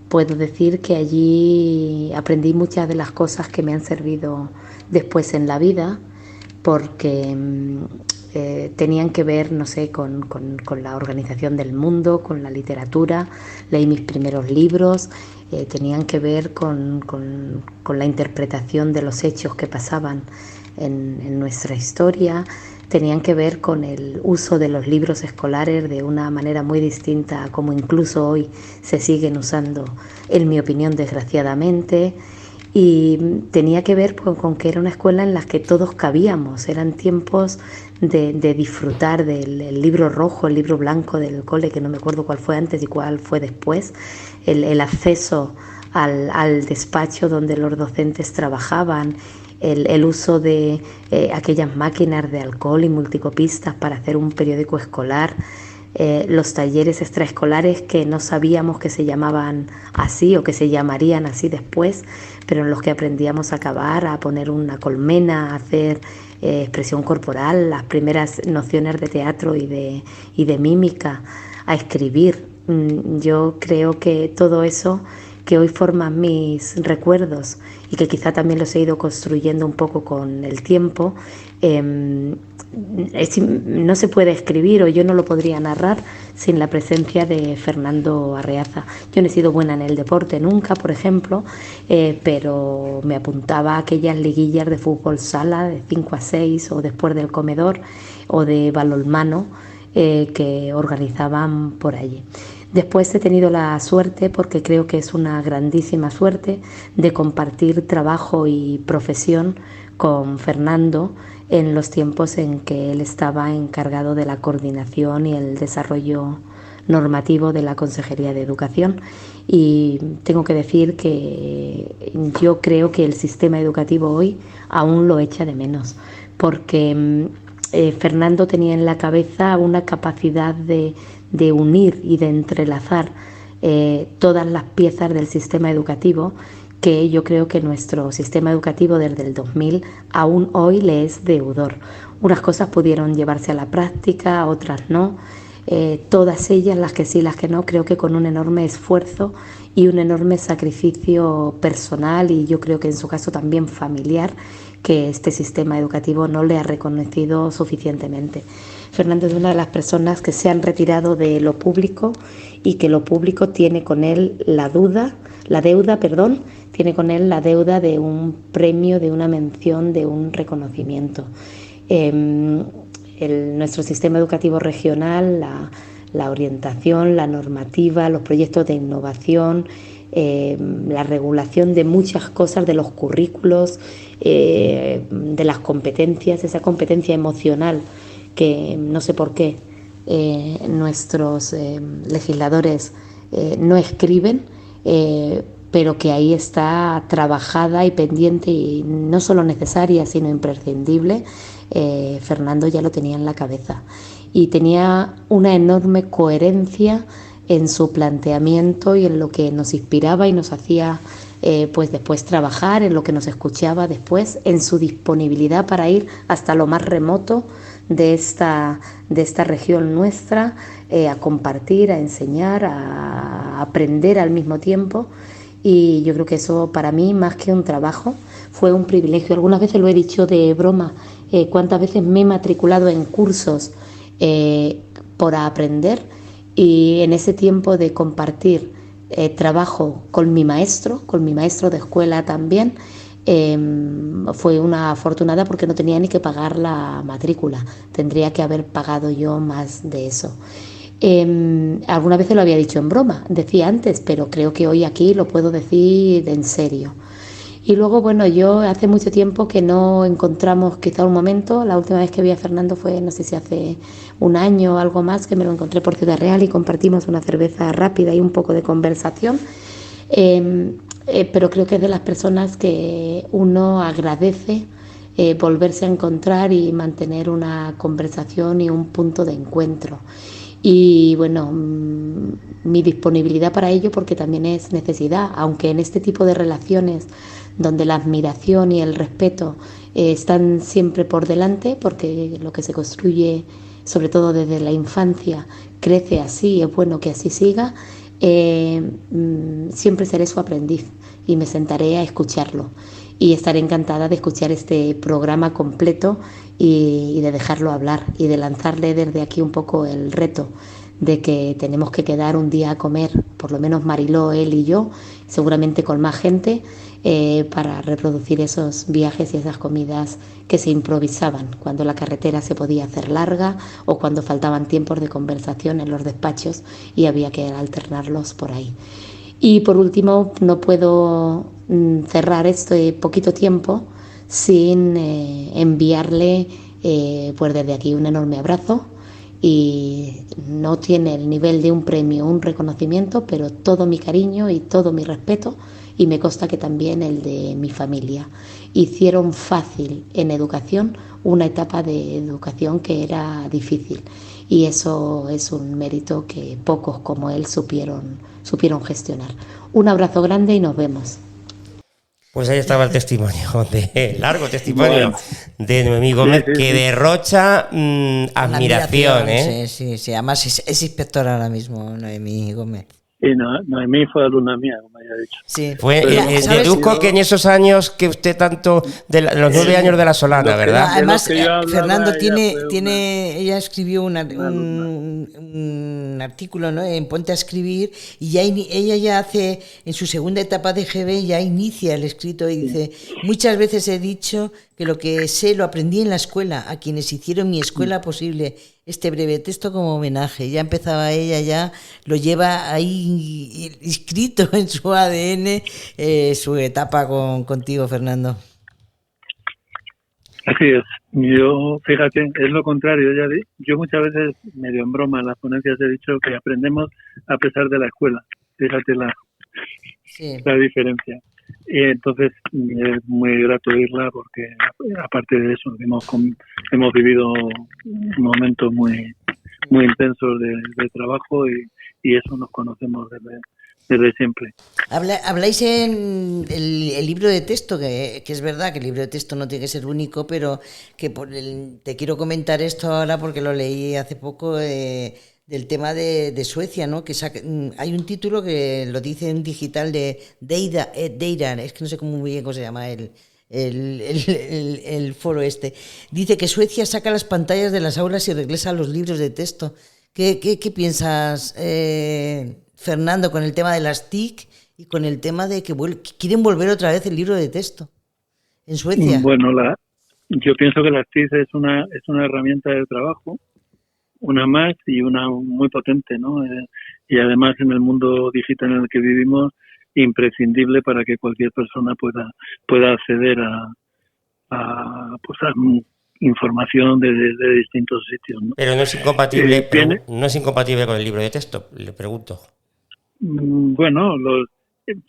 Speaker 9: Puedo decir que allí aprendí muchas de las cosas que me han servido después en la vida, porque tenían que ver, no sé, con la organización del mundo, con la literatura. Leí mis primeros libros, tenían que ver con la interpretación de los hechos que pasaban en nuestra historia, tenían que ver con el uso de los libros escolares de una manera muy distinta a como incluso hoy se siguen usando, en mi opinión, desgraciadamente. Y tenía que ver con que era una escuela en la que todos cabíamos. Eran tiempos de disfrutar del libro rojo, el libro blanco del cole, que no me acuerdo cuál fue antes y cuál fue después, el acceso al despacho donde los docentes trabajaban, el uso de aquellas máquinas de alcohol y multicopistas para hacer un periódico escolar, los talleres extraescolares que no sabíamos que se llamaban así o que se llamarían así después, pero en los que aprendíamos a cavar, a poner una colmena, a hacer expresión corporal, las primeras nociones de teatro y de mímica, a escribir. Yo creo que todo eso que hoy forman mis recuerdos y que quizá también los he ido construyendo un poco con el tiempo, no se puede escribir, o yo no lo podría narrar sin la presencia de Fernando Arreaza. Yo no he sido buena en el deporte nunca, por ejemplo, pero me apuntaba a aquellas liguillas de fútbol sala de 5 a 6 o después del comedor, o de balonmano, que organizaban por allí. Después he tenido la suerte, porque creo que es una grandísima suerte, de compartir trabajo y profesión con Fernando en los tiempos en que él estaba encargado de la coordinación y el desarrollo normativo de la Consejería de Educación. Y tengo que decir que yo creo que el sistema educativo hoy aún lo echa de menos, porque Fernando tenía en la cabeza una capacidad de unir y de entrelazar todas las piezas del sistema educativo, que yo creo que nuestro sistema educativo desde el 2000 aún hoy le es deudor. Unas cosas pudieron llevarse a la práctica, otras no. Todas ellas, las que sí, las que no, creo que con un enorme esfuerzo y un enorme sacrificio personal, y yo creo que en su caso también familiar, que este sistema educativo no le ha reconocido suficientemente. Fernando es una de las personas que se han retirado de lo público y que lo público tiene con él tiene con él la deuda de un premio, de una mención, de un reconocimiento. Nuestro sistema educativo regional, la orientación, la normativa, los proyectos de innovación, la regulación de muchas cosas, de los currículos, de las competencias, esa competencia emocional que no sé por qué nuestros legisladores no escriben, pero que ahí está trabajada y pendiente, y no solo necesaria sino imprescindible. Fernando ya lo tenía en la cabeza y tenía una enorme coherencia en su planteamiento y en lo que nos inspiraba y nos hacía pues después trabajar, en lo que nos escuchaba después, en su disponibilidad para ir hasta lo más remoto de esta región nuestra, a compartir, a enseñar, a aprender al mismo tiempo. Y yo creo que eso, para mí, más que un trabajo, fue un privilegio. Algunas veces lo he dicho de broma, cuántas veces me he matriculado en cursos por aprender, y en ese tiempo de compartir trabajo con mi maestro de escuela también, fue una afortunada, porque no tenía ni que pagar la matrícula, tendría que haber pagado yo más de eso. Algunas veces lo había dicho en broma, decía antes, pero creo que hoy aquí lo puedo decir en serio. Y luego, bueno, yo hace mucho tiempo que no encontramos quizá un momento. La última vez que vi a Fernando fue, no sé si hace un año o algo más, que me lo encontré por Ciudad Real y compartimos una cerveza rápida y un poco de conversación. Pero creo que es de las personas que uno agradece volverse a encontrar y mantener una conversación y un punto de encuentro. Y bueno, mi disponibilidad para ello, porque también es necesidad, aunque en este tipo de relaciones donde la admiración y el respeto están siempre por delante, porque lo que se construye, sobre todo desde la infancia, crece así, es bueno que así siga. Siempre seré su aprendiz y me sentaré a escucharlo, y estaré encantada de escuchar este programa completo y de dejarlo hablar, y de lanzarle desde aquí un poco el reto de que tenemos que quedar un día a comer, por lo menos Mariló, él y yo, seguramente con más gente, para reproducir esos viajes y esas comidas que se improvisaban cuando la carretera se podía hacer larga o cuando faltaban tiempos de conversación en los despachos y había que alternarlos por ahí. Y por último, no puedo cerrar este poquito tiempo sin enviarle pues desde aquí un enorme abrazo, y no tiene el nivel de un premio, un reconocimiento, pero todo mi cariño y todo mi respeto, y me consta que también el de mi familia. Hicieron fácil en educación una etapa de educación que era difícil, y eso es un mérito que pocos como él supieron gestionar. Un abrazo grande y nos vemos.
Speaker 3: Pues ahí estaba el testimonio, largo testimonio de Noemí Gómez, que derrocha admiración.
Speaker 2: Sí. Además es inspectora ahora mismo, Noemí Gómez.
Speaker 4: Y Noemí fue alumna mía, como ya he dicho.
Speaker 2: Sí.
Speaker 3: Deduzco que en esos años que usted tanto, los 9 años de la Solana, ¿verdad?
Speaker 2: Además, Fernando ella escribió un artículo, ¿no?, en Ponte a Escribir, y ella ya hace, en su segunda etapa de GB, ya inicia el escrito y dice: muchas veces he dicho que lo que sé lo aprendí en la escuela, a quienes hicieron mi escuela posible. Este breve texto como homenaje. Ya empezaba ella, ya lo lleva ahí inscrito en su ADN, su etapa contigo, Fernando.
Speaker 4: Así es. Yo, fíjate, es lo contrario. Yo muchas veces, medio en broma, en las ponencias he dicho que aprendemos a pesar de la escuela. Fíjate la diferencia. Y entonces es muy grato oírla porque, aparte de eso, hemos vivido momentos muy intensos de trabajo y eso nos conocemos desde siempre.
Speaker 2: Habláis en el libro de texto, que es verdad que el libro de texto no tiene que ser único, pero que te quiero comentar esto ahora porque lo leí hace poco, del tema de Suecia, ¿no? Que hay un título que lo dice en digital de Deira, es que no sé muy bien cómo se llama el foro este. Dice que Suecia saca las pantallas de las aulas y regresa a los libros de texto. ¿Qué piensas, Fernando, con el tema de las TIC y con el tema de que quieren volver otra vez el libro de texto en Suecia?
Speaker 4: Bueno, yo pienso que las TIC es una herramienta de trabajo, una más y una muy potente, ¿no? Y además en el mundo digital en el que vivimos, imprescindible para que cualquier persona pueda acceder a información de distintos sitios, ¿no?
Speaker 3: Pero no es incompatible, no es incompatible con el libro de texto, le pregunto.
Speaker 4: Bueno,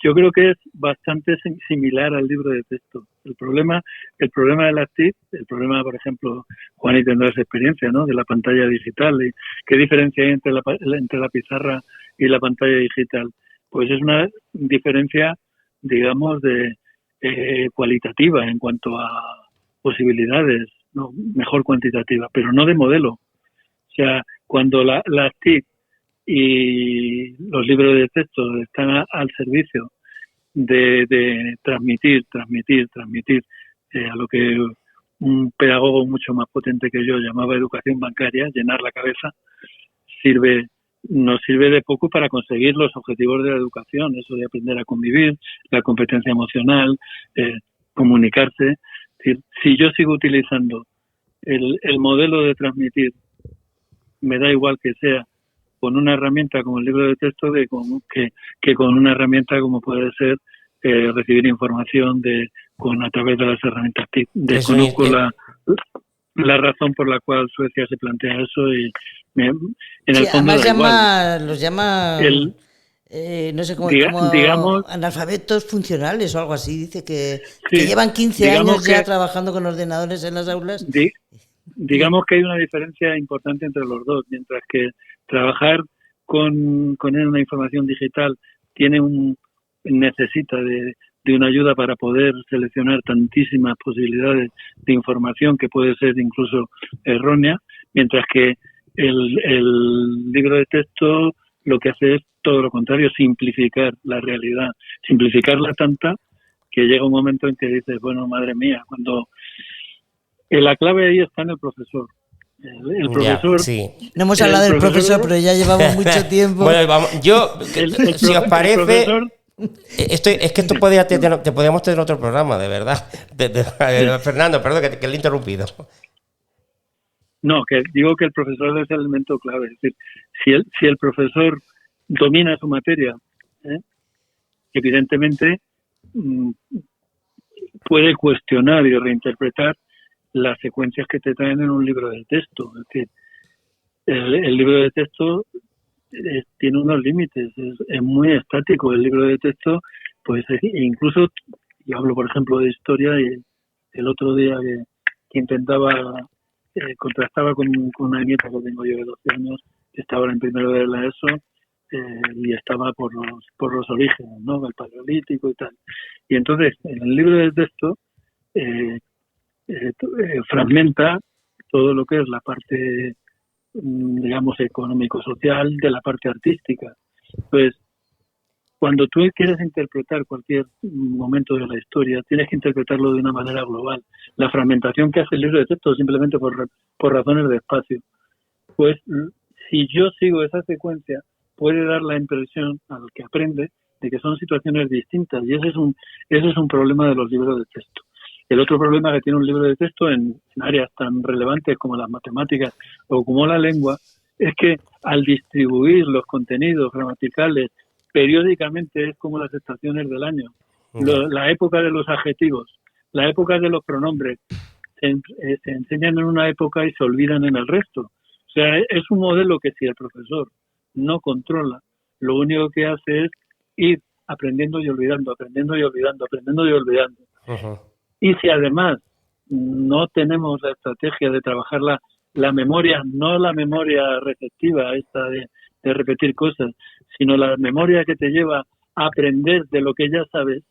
Speaker 4: yo creo que es bastante similar al libro de texto. El problema de las TIC, el problema, por ejemplo, Juan, y tendrás experiencia, ¿no?, de la pantalla digital. ¿Y qué diferencia hay entre la pizarra y la pantalla digital? Pues es una diferencia, digamos, cualitativa en cuanto a posibilidades, ¿no?, mejor cuantitativa, pero no de modelo. O sea, cuando las TIC y los libros de texto están al servicio de transmitir a lo que un pedagogo mucho más potente que yo llamaba educación bancaria, llenar la cabeza, nos sirve de poco para conseguir los objetivos de la educación, eso de aprender a convivir, la competencia emocional, comunicarse. Es decir, si yo sigo utilizando el modelo de transmitir, me da igual que sea con una herramienta como el libro de texto que con una herramienta como puede ser recibir información a través de las herramientas TIC. Desconozco la razón por la cual Suecia se plantea eso y en el fondo
Speaker 2: además los llama no sé cómo digamos, analfabetos funcionales o algo así. Dice que llevan 15 años ya trabajando con ordenadores en las aulas.
Speaker 4: Digamos que hay una diferencia importante entre los dos, mientras que trabajar con una información digital necesita de una ayuda para poder seleccionar tantísimas posibilidades de información que puede ser incluso errónea, mientras que el libro de texto lo que hace es todo lo contrario, simplificar la realidad, simplificarla tanta que llega un momento en que dices, bueno, madre mía, cuando la clave ahí está en el profesor. El profesor...
Speaker 3: Sí.
Speaker 2: No hemos hablado del profesor, pero ya llevamos mucho tiempo.
Speaker 3: Bueno, vamos, si os parece... es que esto te podríamos tener otro programa, de verdad. Fernando, perdón, que le he interrumpido.
Speaker 4: No, que digo que el profesor es el elemento clave. Es decir, si el profesor domina su materia, evidentemente puede cuestionar y reinterpretar las secuencias que te traen en un libro de texto. Es decir, el libro de texto tiene unos límites, es muy estático. El libro de texto, pues incluso, yo hablo por ejemplo de historia, y el otro día que intentaba, contrastaba con una nieta que tengo yo de 12 años, que estaba en primero de la ESO, y estaba por los orígenes, ¿no?, el paleolítico y tal. Y entonces, en el libro de texto, fragmenta todo lo que es la parte, digamos, económico-social de la parte artística. Pues cuando tú quieres interpretar cualquier momento de la historia, tienes que interpretarlo de una manera global. La fragmentación que hace el libro de texto simplemente por razones de espacio. Pues si yo sigo esa secuencia, puede dar la impresión al que aprende de que son situaciones distintas, y ese es un problema de los libros de texto. El otro problema que tiene un libro de texto en áreas tan relevantes como las matemáticas o como la lengua es que al distribuir los contenidos gramaticales periódicamente es como las estaciones del año. La época de los adjetivos, la época de los pronombres se enseñan en una época y se olvidan en el resto. O sea, es un modelo que si el profesor no controla, lo único que hace es ir aprendiendo y olvidando, aprendiendo y olvidando, aprendiendo y olvidando.
Speaker 3: Ujú.
Speaker 4: Y si además no tenemos la estrategia de trabajar la memoria, no la memoria receptiva, esta de repetir cosas, sino la memoria que te lleva a aprender de lo que ya sabes.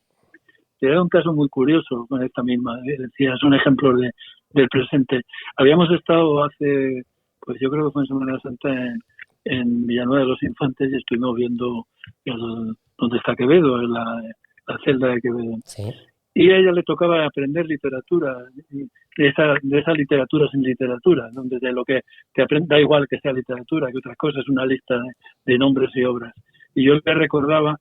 Speaker 4: Te da un caso muy curioso con esta misma, decías, un ejemplo del presente. Habíamos estado hace, pues yo creo que fue en Semana Santa en Villanueva de los Infantes y estuvimos viendo donde está Quevedo, en la celda de Quevedo.
Speaker 3: Sí.
Speaker 4: Y a ella le tocaba aprender literatura, de esa literatura sin literatura, donde de lo que te aprende, da igual que sea literatura, que otras cosas, una lista de nombres y obras. Y yo le recordaba,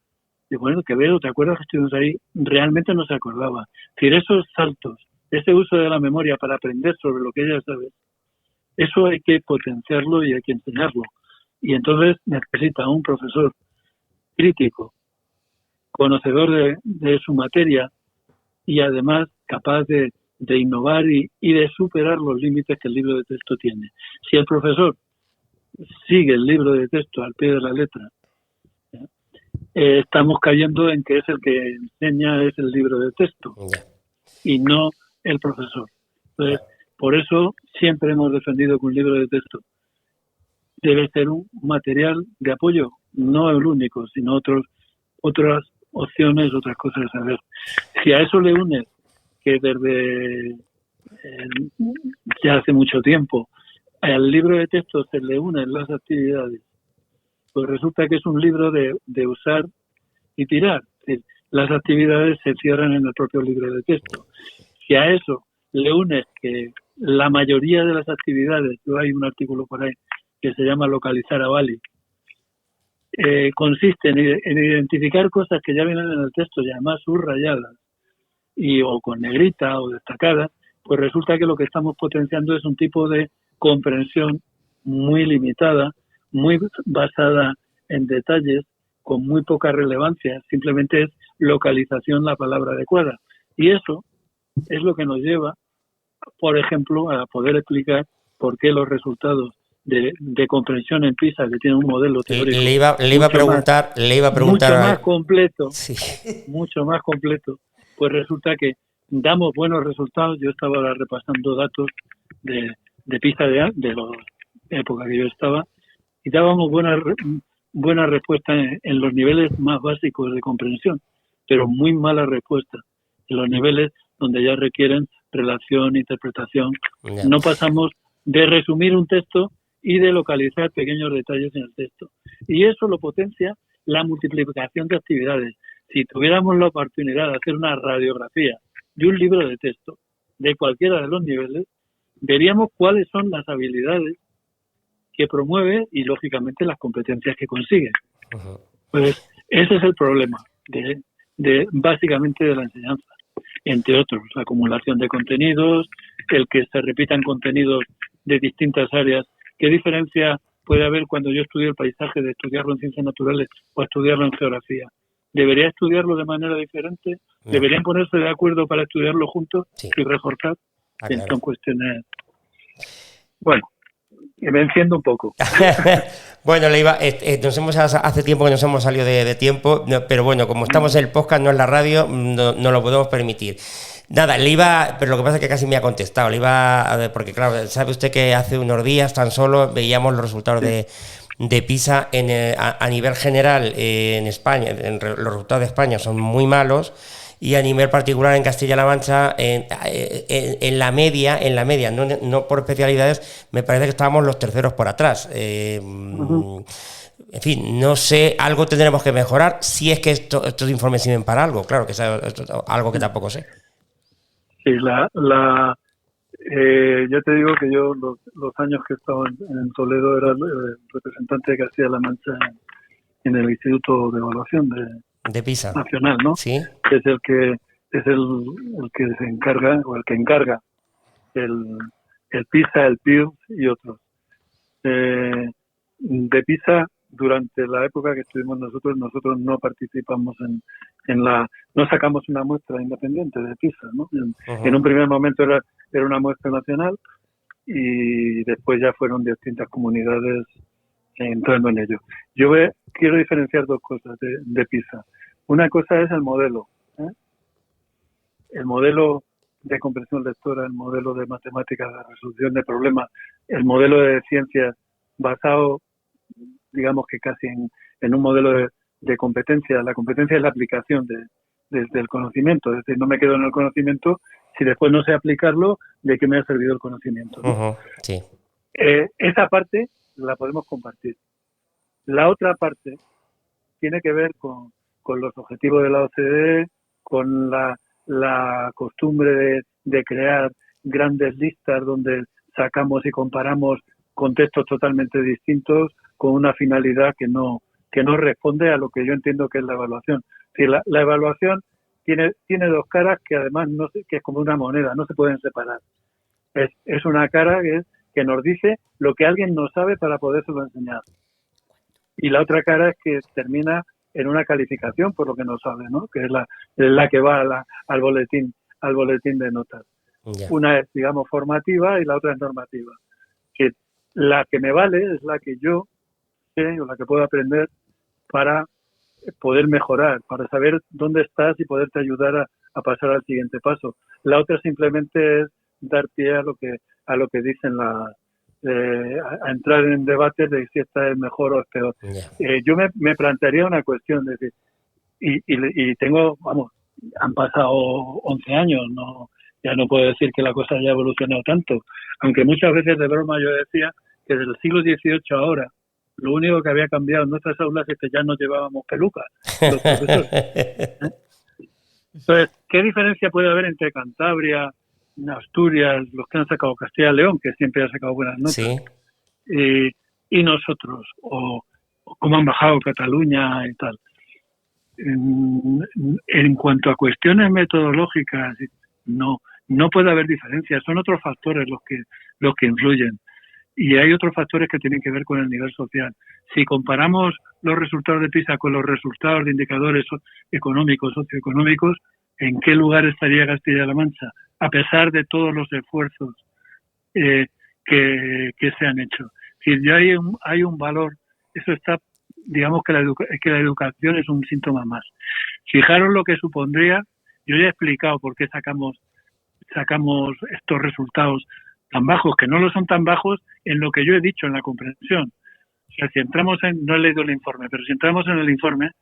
Speaker 4: y bueno, Quevedo, ¿te acuerdas que estuvimos ahí? Realmente no se acordaba. Es decir, esos saltos, ese uso de la memoria para aprender sobre lo que ella sabe, eso hay que potenciarlo y hay que enseñarlo. Y entonces necesita un profesor crítico, conocedor de su materia, y además capaz de innovar y de superar los límites que el libro de texto tiene. Si el profesor sigue el libro de texto al pie de la letra, estamos cayendo en que es el que enseña es el libro de texto y no el profesor. Entonces, por eso siempre hemos defendido que un libro de texto debe ser un material de apoyo, no el único, sino otras opciones, otras cosas a ver. Si a eso le unes que desde ya hace mucho tiempo al libro de texto se le unen las actividades, pues resulta que es un libro de usar y tirar. Es decir, las actividades se cierran en el propio libro de texto. Si a eso le unes que la mayoría de las actividades, yo hay un artículo por ahí que se llama Localizar a Bali, consiste en identificar cosas que ya vienen en el texto y además subrayadas o con negrita o destacadas, pues resulta que lo que estamos potenciando es un tipo de comprensión muy limitada, muy basada en detalles, con muy poca relevancia, simplemente es localización la palabra adecuada. Y eso es lo que nos lleva, por ejemplo, a poder explicar por qué los resultados de comprensión en PISA, que tiene un modelo teórico
Speaker 3: le iba a preguntar
Speaker 4: mucho más completo,
Speaker 3: sí.
Speaker 4: mucho más completo, pues resulta que damos buenos resultados. Yo estaba ahora repasando datos de PISA de la época que yo estaba, y dábamos buena respuesta en los niveles más básicos de comprensión, pero muy mala respuesta en los niveles donde ya requieren relación, interpretación.
Speaker 3: Yeah.
Speaker 4: No pasamos de resumir un texto y de localizar pequeños detalles en el texto. Y eso lo potencia la multiplicación de actividades. Si tuviéramos la oportunidad de hacer una radiografía de un libro de texto de cualquiera de los niveles, veríamos cuáles son las habilidades que promueve y, lógicamente, las competencias que consigue.
Speaker 3: Uh-huh.
Speaker 4: Pues ese es el problema básicamente de la enseñanza. Entre otros, la acumulación de contenidos, el que se repitan contenidos de distintas áreas. ¿Qué diferencia puede haber cuando yo estudio el paisaje de estudiarlo en ciencias naturales o estudiarlo en geografía? ¿Debería estudiarlo de manera diferente?
Speaker 3: No.
Speaker 4: ¿Deberían ponerse de acuerdo para estudiarlo juntos
Speaker 3: Sí.
Speaker 4: y reforzar?
Speaker 3: Claro.
Speaker 4: Son cuestiones... Bueno, me enciendo un poco.
Speaker 3: Bueno, hace tiempo que nos hemos salido de tiempo, pero bueno, como estamos en el podcast, no en la radio, no lo podemos permitir. Nada, pero lo que pasa es que casi me ha contestado. Porque claro, sabe usted que hace unos días tan solo veíamos los resultados de PISA a nivel general en España. Los resultados de España son muy malos. Y a nivel particular en Castilla-La Mancha, en la media, no por especialidades, me parece que estábamos los terceros por atrás.
Speaker 4: Uh-huh.
Speaker 3: En fin, no sé, algo tendremos que mejorar, si es que estos informes sirven para algo, claro, que es algo que tampoco sé.
Speaker 4: Sí, yo te digo que yo los años que he estado en Toledo era el representante de Castilla-La Mancha en el Instituto de Evaluación de
Speaker 3: PISA
Speaker 4: Nacional, ¿no?
Speaker 3: Sí.
Speaker 4: Es el que es el que se encarga, o el que encarga el PISA, el PIRLS y otros. De PISA, durante la época que estuvimos nosotros no participamos no sacamos una muestra independiente de PISA, ¿no? En un primer momento era una muestra nacional y después ya fueron distintas comunidades entrando en ello. Yo quiero diferenciar dos cosas de PISA. Una cosa es el modelo, el modelo de comprensión lectora, el modelo de matemáticas, de resolución de problemas, el modelo de ciencias basado, digamos que casi en un modelo de competencia. La competencia es la aplicación del conocimiento, es decir, no me quedo en el conocimiento, si después no sé aplicarlo, ¿de qué me ha servido el conocimiento? ¿No?
Speaker 3: Sí.
Speaker 4: Esa parte la podemos compartir. La otra parte tiene que ver con los objetivos de la OCDE, con la costumbre de crear grandes listas donde sacamos y comparamos contextos totalmente distintos con una finalidad que no responde a lo que yo entiendo que es la evaluación. Es decir, la evaluación tiene dos caras que además que es como una moneda, no se pueden separar. Es una cara que nos dice lo que alguien no sabe para podérselo enseñar. Y la otra cara es que termina en una calificación por lo que no sabe, ¿no? Que es la que va al boletín de notas.
Speaker 3: Ya.
Speaker 4: Una es, digamos, formativa y la otra es normativa. Que la que me vale es la que yo sé o la que puedo aprender para poder mejorar, para saber dónde estás y poderte ayudar a pasar al siguiente paso. La otra simplemente es dar pie a lo que dicen a entrar en debates de si esta es mejor o es peor.
Speaker 3: Yeah.
Speaker 4: Yo me plantearía una cuestión, es decir, y tengo, han pasado 11 años, ya no puedo decir que la cosa haya evolucionado tanto, aunque muchas veces de broma yo decía que desde el siglo XVIII ahora, lo único que había cambiado en nuestras aulas es que ya no llevábamos pelucas los profesores. Entonces, ¿qué diferencia puede haber entre Cantabria, Asturias, los que han sacado Castilla y León, que siempre ha sacado buenas notas,
Speaker 3: Sí.
Speaker 4: Y nosotros, o cómo han bajado Cataluña y tal? En cuanto a cuestiones metodológicas, no puede haber diferencias, son otros factores los que influyen. Y hay otros factores que tienen que ver con el nivel social. Si comparamos los resultados de PISA con los resultados de indicadores económicos, socioeconómicos, ¿en qué lugar estaría Castilla-La Mancha? A pesar de todos los esfuerzos que se han hecho. Es decir, ya hay un valor, eso está, digamos que la educación es un síntoma más. Fijaros lo que supondría, yo ya he explicado por qué sacamos estos resultados tan bajos, que no lo son tan bajos en lo que yo he dicho, en la comprensión. O sea, si entramos no he leído el informe, pero si entramos en el informe,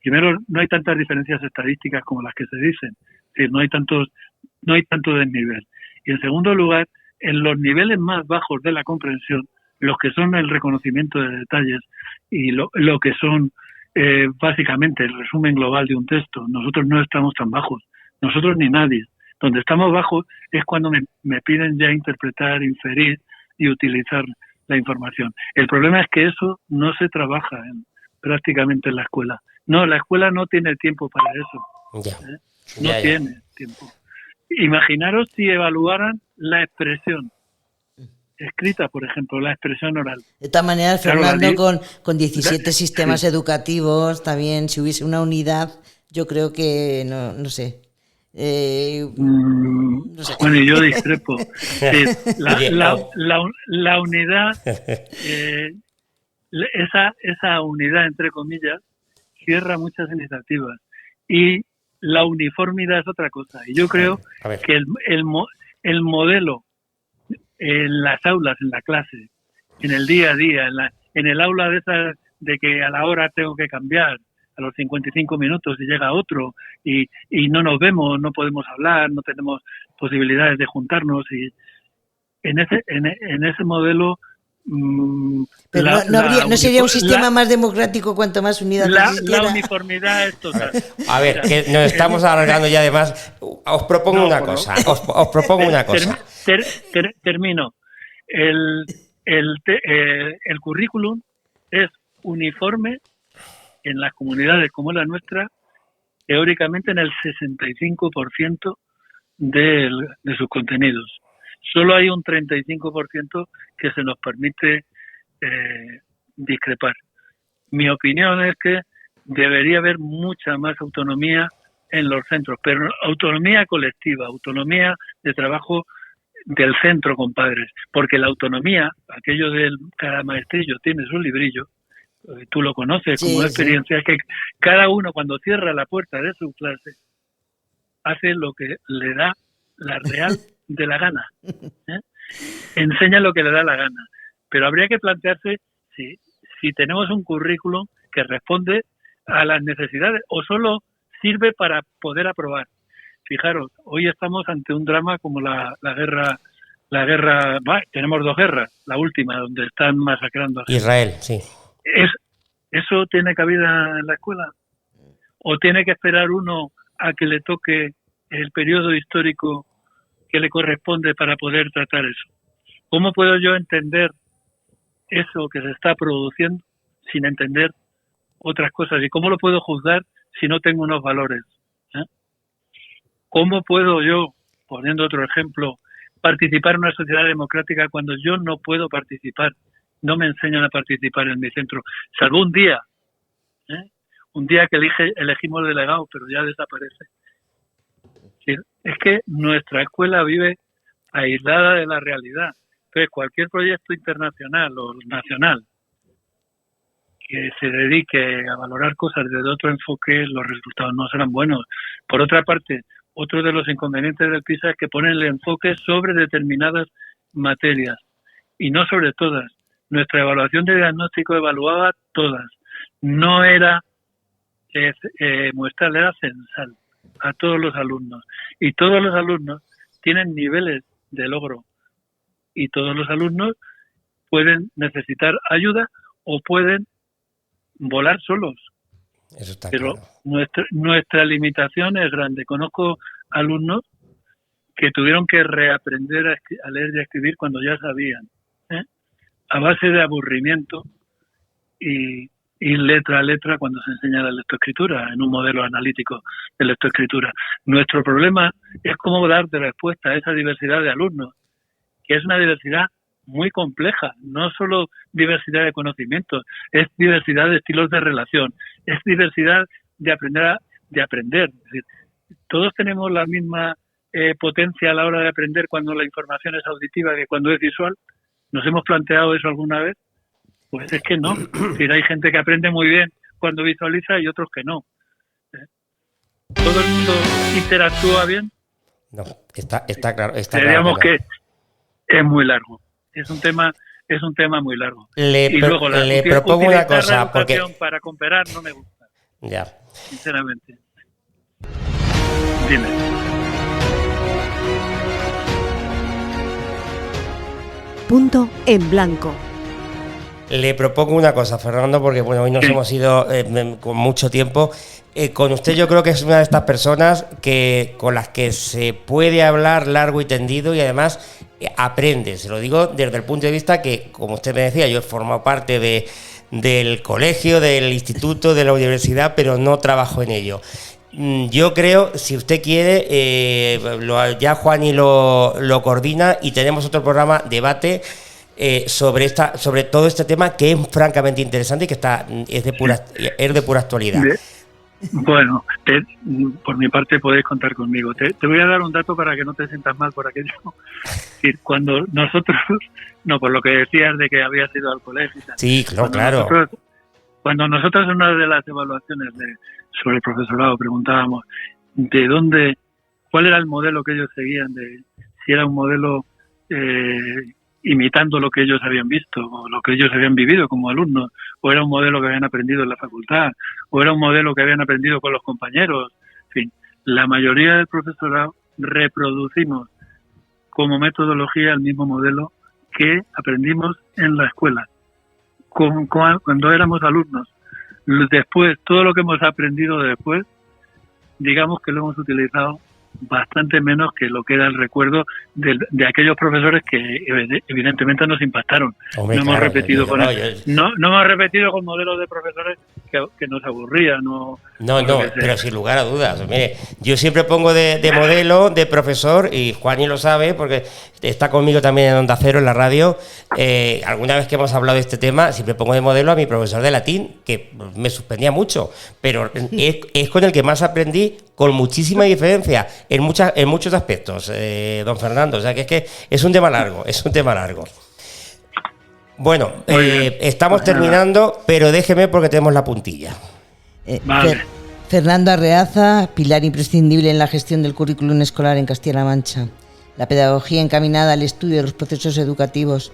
Speaker 4: primero no hay tantas diferencias estadísticas como las que se dicen. Es decir, no hay tanto desnivel. Y en segundo lugar, en los niveles más bajos de la comprensión, los que son el reconocimiento de detalles y lo que son básicamente el resumen global de un texto, nosotros no estamos tan bajos, nosotros ni nadie. Donde estamos bajos es cuando me piden ya interpretar, inferir y utilizar la información. El problema es que eso no se trabaja prácticamente en la escuela. No, la escuela no tiene tiempo para eso.
Speaker 3: Ya.
Speaker 4: No tiene tiempo. Imaginaros si evaluaran la expresión escrita, por ejemplo, la expresión oral.
Speaker 2: De todas maneras, Fernando, con 17 sistemas
Speaker 4: sí.
Speaker 2: educativos, también si hubiese una unidad, yo creo que, no sé.
Speaker 4: No sé. Bueno, y yo discrepo. La unidad, esa unidad, entre comillas, cierra muchas iniciativas. Y la uniformidad es otra cosa. Y yo creo que el modelo en las aulas, en la clase, en el día a día, en el aula de que a la hora tengo que cambiar, a los 55 minutos y llega otro y no nos vemos, no podemos hablar, no tenemos posibilidades de juntarnos, y en ese modelo
Speaker 2: pero no sería un sistema más democrático cuanto más unidad existiera.
Speaker 4: La uniformidad es total.
Speaker 3: A ver, que nos estamos alargando ya, además os propongo una cosa.
Speaker 4: Termino. El currículum es uniforme en las comunidades como la nuestra teóricamente en el 65% de sus contenidos. Solo hay un 35% que se nos permite discrepar. Mi opinión es que debería haber mucha más autonomía en los centros, pero autonomía colectiva, autonomía de trabajo del centro con padres, porque la autonomía, aquello del cada maestrillo tiene su librillo, tú lo conoces como experiencia, es que cada uno cuando cierra la puerta de su clase hace lo que le da la real de la gana, enseña lo que le da la gana, pero habría que plantearse si tenemos un currículum que responde a las necesidades o solo sirve para poder aprobar. Fijaros, hoy estamos ante un drama como la guerra, tenemos 2 guerras, la última donde están masacrando a gente.
Speaker 3: Israel, sí.
Speaker 4: ¿Eso tiene cabida en la escuela? ¿O tiene que esperar uno a que le toque el periodo histórico que le corresponde para poder tratar eso? ¿Cómo puedo yo entender eso que se está produciendo sin entender otras cosas? ¿Y cómo lo puedo juzgar si no tengo unos valores? ¿Cómo puedo yo, poniendo otro ejemplo, participar en una sociedad democrática cuando yo no puedo participar? No me enseñan a participar en mi centro, salvo un día que elegimos delegados, pero ya desaparece. Es que nuestra escuela vive aislada de la realidad. Entonces, cualquier proyecto internacional o nacional que se dedique a valorar cosas desde otro enfoque, los resultados no serán buenos. Por otra parte, otro de los inconvenientes del PISA es que ponen el enfoque sobre determinadas materias y no sobre todas. Nuestra evaluación de diagnóstico evaluaba todas. No era muestral, era censal a todos los alumnos. Y todos los alumnos tienen niveles de logro. Y todos los alumnos pueden necesitar ayuda o pueden volar solos.
Speaker 3: Eso está
Speaker 4: Pero
Speaker 3: claro.
Speaker 4: Nuestra limitación es grande. Conozco alumnos que tuvieron que reaprender a leer y a escribir cuando ya sabían, a base de aburrimiento y letra a letra cuando se enseña la lectoescritura, en un modelo analítico de lectoescritura. Nuestro problema es cómo dar de respuesta a esa diversidad de alumnos, que es una diversidad muy compleja, no solo diversidad de conocimientos, es diversidad de estilos de relación, es diversidad de aprender. Es decir, todos tenemos la misma potencia a la hora de aprender cuando la información es auditiva que cuando es visual. ¿Nos hemos planteado eso alguna vez? Pues es que no. Es decir, hay gente que aprende muy bien cuando visualiza y otros que no. ¿Todo el mundo interactúa bien?
Speaker 3: No, está claro.
Speaker 4: Diríamos que es muy largo. Es un tema muy largo. Y luego
Speaker 3: le propongo una cosa,
Speaker 4: la
Speaker 3: porque
Speaker 4: para comparar no me gusta.
Speaker 3: Ya.
Speaker 4: Sinceramente. Dime.
Speaker 1: Punto en blanco.
Speaker 3: Le propongo una cosa, Fernando, porque bueno, hoy nos hemos ido con mucho tiempo. Con usted yo creo que es una de estas personas con las que se puede hablar largo y tendido y además aprende. Se lo digo desde el punto de vista que, como usted me decía, yo he formado parte del colegio, del instituto, de la universidad, pero no trabajo en ello. Yo creo, si usted quiere, ya Juani lo coordina y tenemos otro programa, debate, sobre todo este tema que es francamente interesante y que es de pura actualidad.
Speaker 4: Bueno, por mi parte podéis contar conmigo. Te voy a dar un dato para que no te sientas mal por aquello. Es decir, cuando nosotros, por lo que decías de que habías ido al colegio y tal.
Speaker 3: Sí, claro.
Speaker 4: Cuando nosotros en una de las evaluaciones sobre el profesorado preguntábamos cuál era el modelo que ellos seguían, si era un modelo imitando lo que ellos habían visto o lo que ellos habían vivido como alumnos, o era un modelo que habían aprendido en la facultad, o era un modelo que habían aprendido con los compañeros. En fin, la mayoría del profesorado reproducimos como metodología el mismo modelo que aprendimos en la escuela cuando éramos alumnos. Después, todo lo que hemos aprendido después, digamos que lo hemos utilizado bastante menos que lo que era el recuerdo de aquellos profesores que evidentemente nos impactaron. Hombre, no hemos repetido con modelos de profesores que nos aburría, ¿no?
Speaker 3: No, pero sin lugar a dudas. Mire, yo siempre pongo de modelo, de profesor, y Juani lo sabe porque está conmigo también en Onda Cero, en la radio. Alguna vez que hemos hablado de este tema, siempre pongo de modelo a mi profesor de latín, que me suspendía mucho, pero es con el que más aprendí, con muchísima diferencia, en muchos aspectos, don Fernando. O sea, que es un tema largo, Bueno, estamos terminando, pero déjeme porque tenemos la puntilla.
Speaker 2: Vale. Fernando Arreaza, pilar imprescindible en la gestión del currículum escolar en Castilla-La Mancha. La pedagogía encaminada al estudio de los procesos educativos,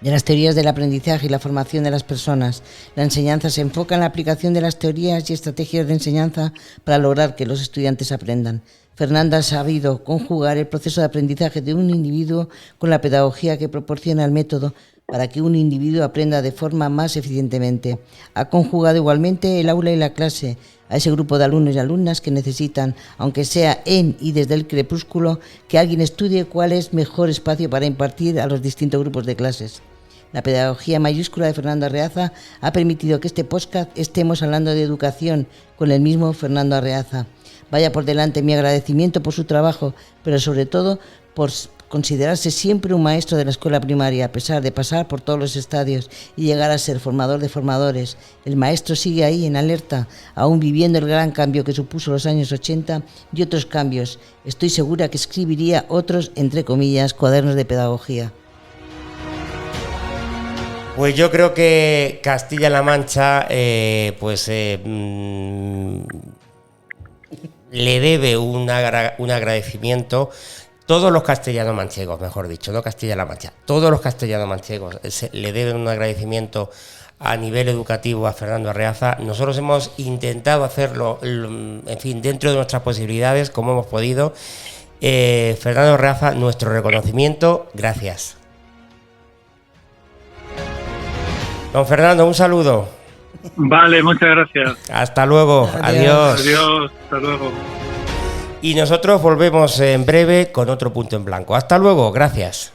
Speaker 2: de las teorías del aprendizaje y la formación de las personas. La enseñanza se enfoca en la aplicación de las teorías y estrategias de enseñanza para lograr que los estudiantes aprendan. Fernando ha sabido conjugar el proceso de aprendizaje de un individuo con la pedagogía que proporciona el método para que un individuo aprenda de forma más eficientemente. Ha conjugado igualmente el aula y la clase a ese grupo de alumnos y alumnas que necesitan, aunque sea en y desde el crepúsculo, que alguien estudie cuál es mejor espacio para impartir a los distintos grupos de clases. La pedagogía mayúscula de Fernando Arreaza ha permitido que este podcast estemos hablando de educación con el mismo Fernando Arreaza. Vaya por delante mi agradecimiento por su trabajo, pero sobre todo por considerarse siempre un maestro de la escuela primaria, a pesar de pasar por todos los estadios y llegar a ser formador de formadores. El maestro sigue ahí en alerta, aún viviendo el gran cambio que supuso los años 80 y otros cambios. Estoy segura que escribiría otros, entre comillas, cuadernos de pedagogía.
Speaker 3: Pues yo creo que Castilla-La Mancha, le debe un agradecimiento. Todos los castellanos manchegos, mejor dicho, no Castilla-La Mancha, todos los castellanos manchegos le deben un agradecimiento a nivel educativo a Fernando Arreaza. Nosotros hemos intentado hacerlo, en fin, dentro de nuestras posibilidades, como hemos podido. Fernando Arreaza, nuestro reconocimiento, gracias. Don Fernando, un saludo.
Speaker 4: Vale, muchas gracias.
Speaker 3: Hasta luego, adiós.
Speaker 4: Adiós, hasta luego.
Speaker 3: Y nosotros volvemos en breve con otro punto en blanco. Hasta luego, gracias.